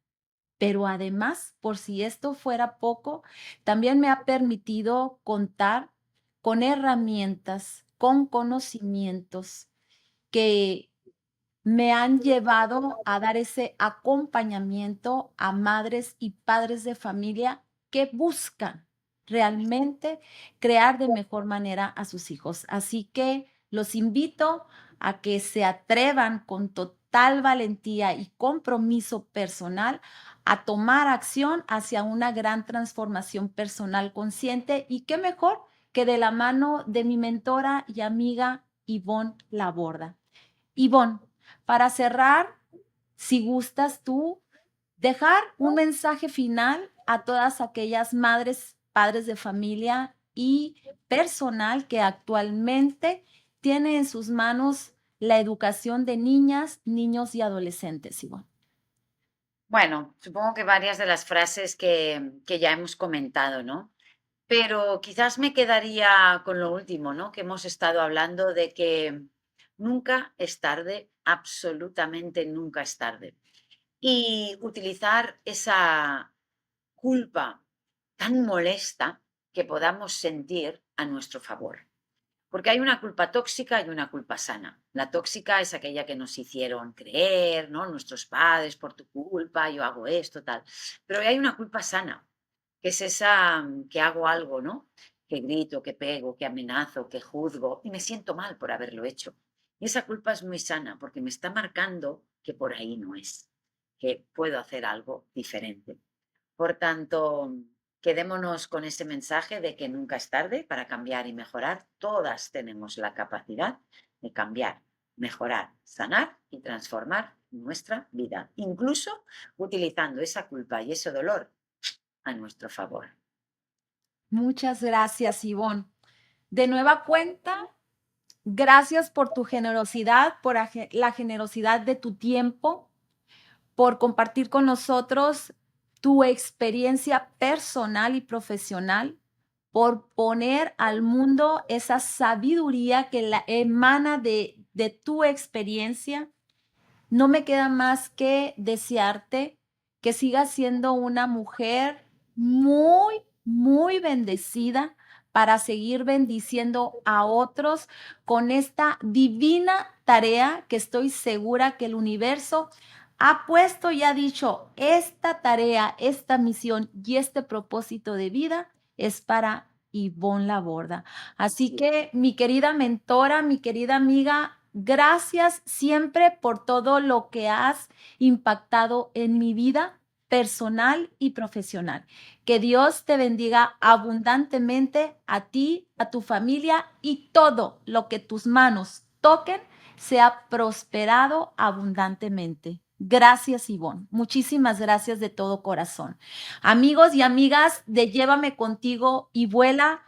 Pero además, por si esto fuera poco, también me ha permitido contar con herramientas, con conocimientos que me han llevado a dar ese acompañamiento a madres y padres de familia que buscan realmente crear de mejor manera a sus hijos. Así que los invito a que se atrevan con total valentía y compromiso personal a tomar acción hacia una gran transformación personal consciente y qué mejor que de la mano de mi mentora y amiga Ivonne Laborda. Ivonne, para cerrar, si gustas tú, dejar un mensaje final a todas aquellas madres padres de familia y personal que actualmente tiene en sus manos la educación de niñas, niños y adolescentes, Ivonne? Bueno, supongo que varias de las frases que ya hemos comentado, ¿no? Pero quizás me quedaría con lo último, ¿no? Que hemos estado hablando de que nunca es tarde, absolutamente nunca es tarde. Y utilizar esa culpa tan molesta que podamos sentir a nuestro favor. Porque hay una culpa tóxica y una culpa sana. La tóxica es aquella que nos hicieron creer, ¿no? Nuestros padres, por tu culpa, yo hago esto, tal. Pero hay una culpa sana, que es esa que hago algo, ¿no? Que grito, que pego, que amenazo, que juzgo y me siento mal por haberlo hecho. Y esa culpa es muy sana porque me está marcando que por ahí no es, que puedo hacer algo diferente. Por tanto, quedémonos con ese mensaje de que nunca es tarde para cambiar y mejorar. Todas tenemos la capacidad de cambiar, mejorar, sanar y transformar nuestra vida, incluso utilizando esa culpa y ese dolor a nuestro favor. Muchas gracias, Ivonne. De nueva cuenta, gracias por tu generosidad, por la generosidad de tu tiempo, por compartir con nosotros tu experiencia personal y profesional, por poner al mundo esa sabiduría que la emana de tu experiencia. No me queda más que desearte que sigas siendo una mujer muy, muy bendecida para seguir bendiciendo a otros con esta divina tarea que estoy segura que el universo ha puesto y ha dicho, esta tarea, esta misión y este propósito de vida es para Ivonne Laborda. Así Sí. que mi querida mentora, mi querida amiga, gracias siempre por todo lo que has impactado en mi vida personal y profesional. Que Dios te bendiga abundantemente a ti, a tu familia y todo lo que tus manos toquen sea prosperado abundantemente. Gracias, Ivonne. Muchísimas gracias de todo corazón. Amigos y amigas de Llévame Contigo y Vuela,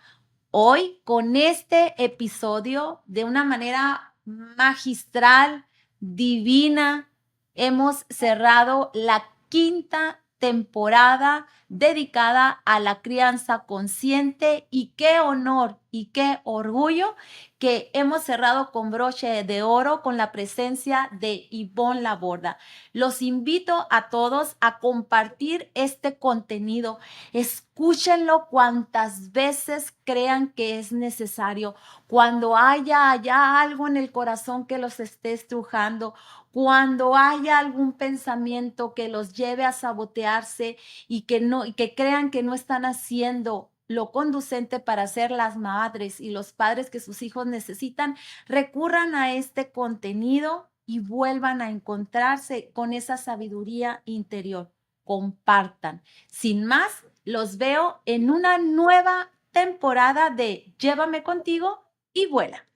hoy con este episodio de una manera magistral, divina, hemos cerrado la quinta temporada dedicada a la crianza consciente y qué honor y qué orgullo que hemos cerrado con broche de oro con la presencia de Ivonne Laborda. Los invito a todos a compartir este contenido. Escúchenlo cuantas veces crean que es necesario. Cuando haya algo en el corazón que los esté estrujando, cuando haya algún pensamiento que los lleve a sabotearse y que crean que no están haciendo lo conducente para ser las madres y los padres que sus hijos necesitan, recurran a este contenido y vuelvan a encontrarse con esa sabiduría interior. Compartan. Sin más, los veo en una nueva temporada de Llévame Contigo y Vuela.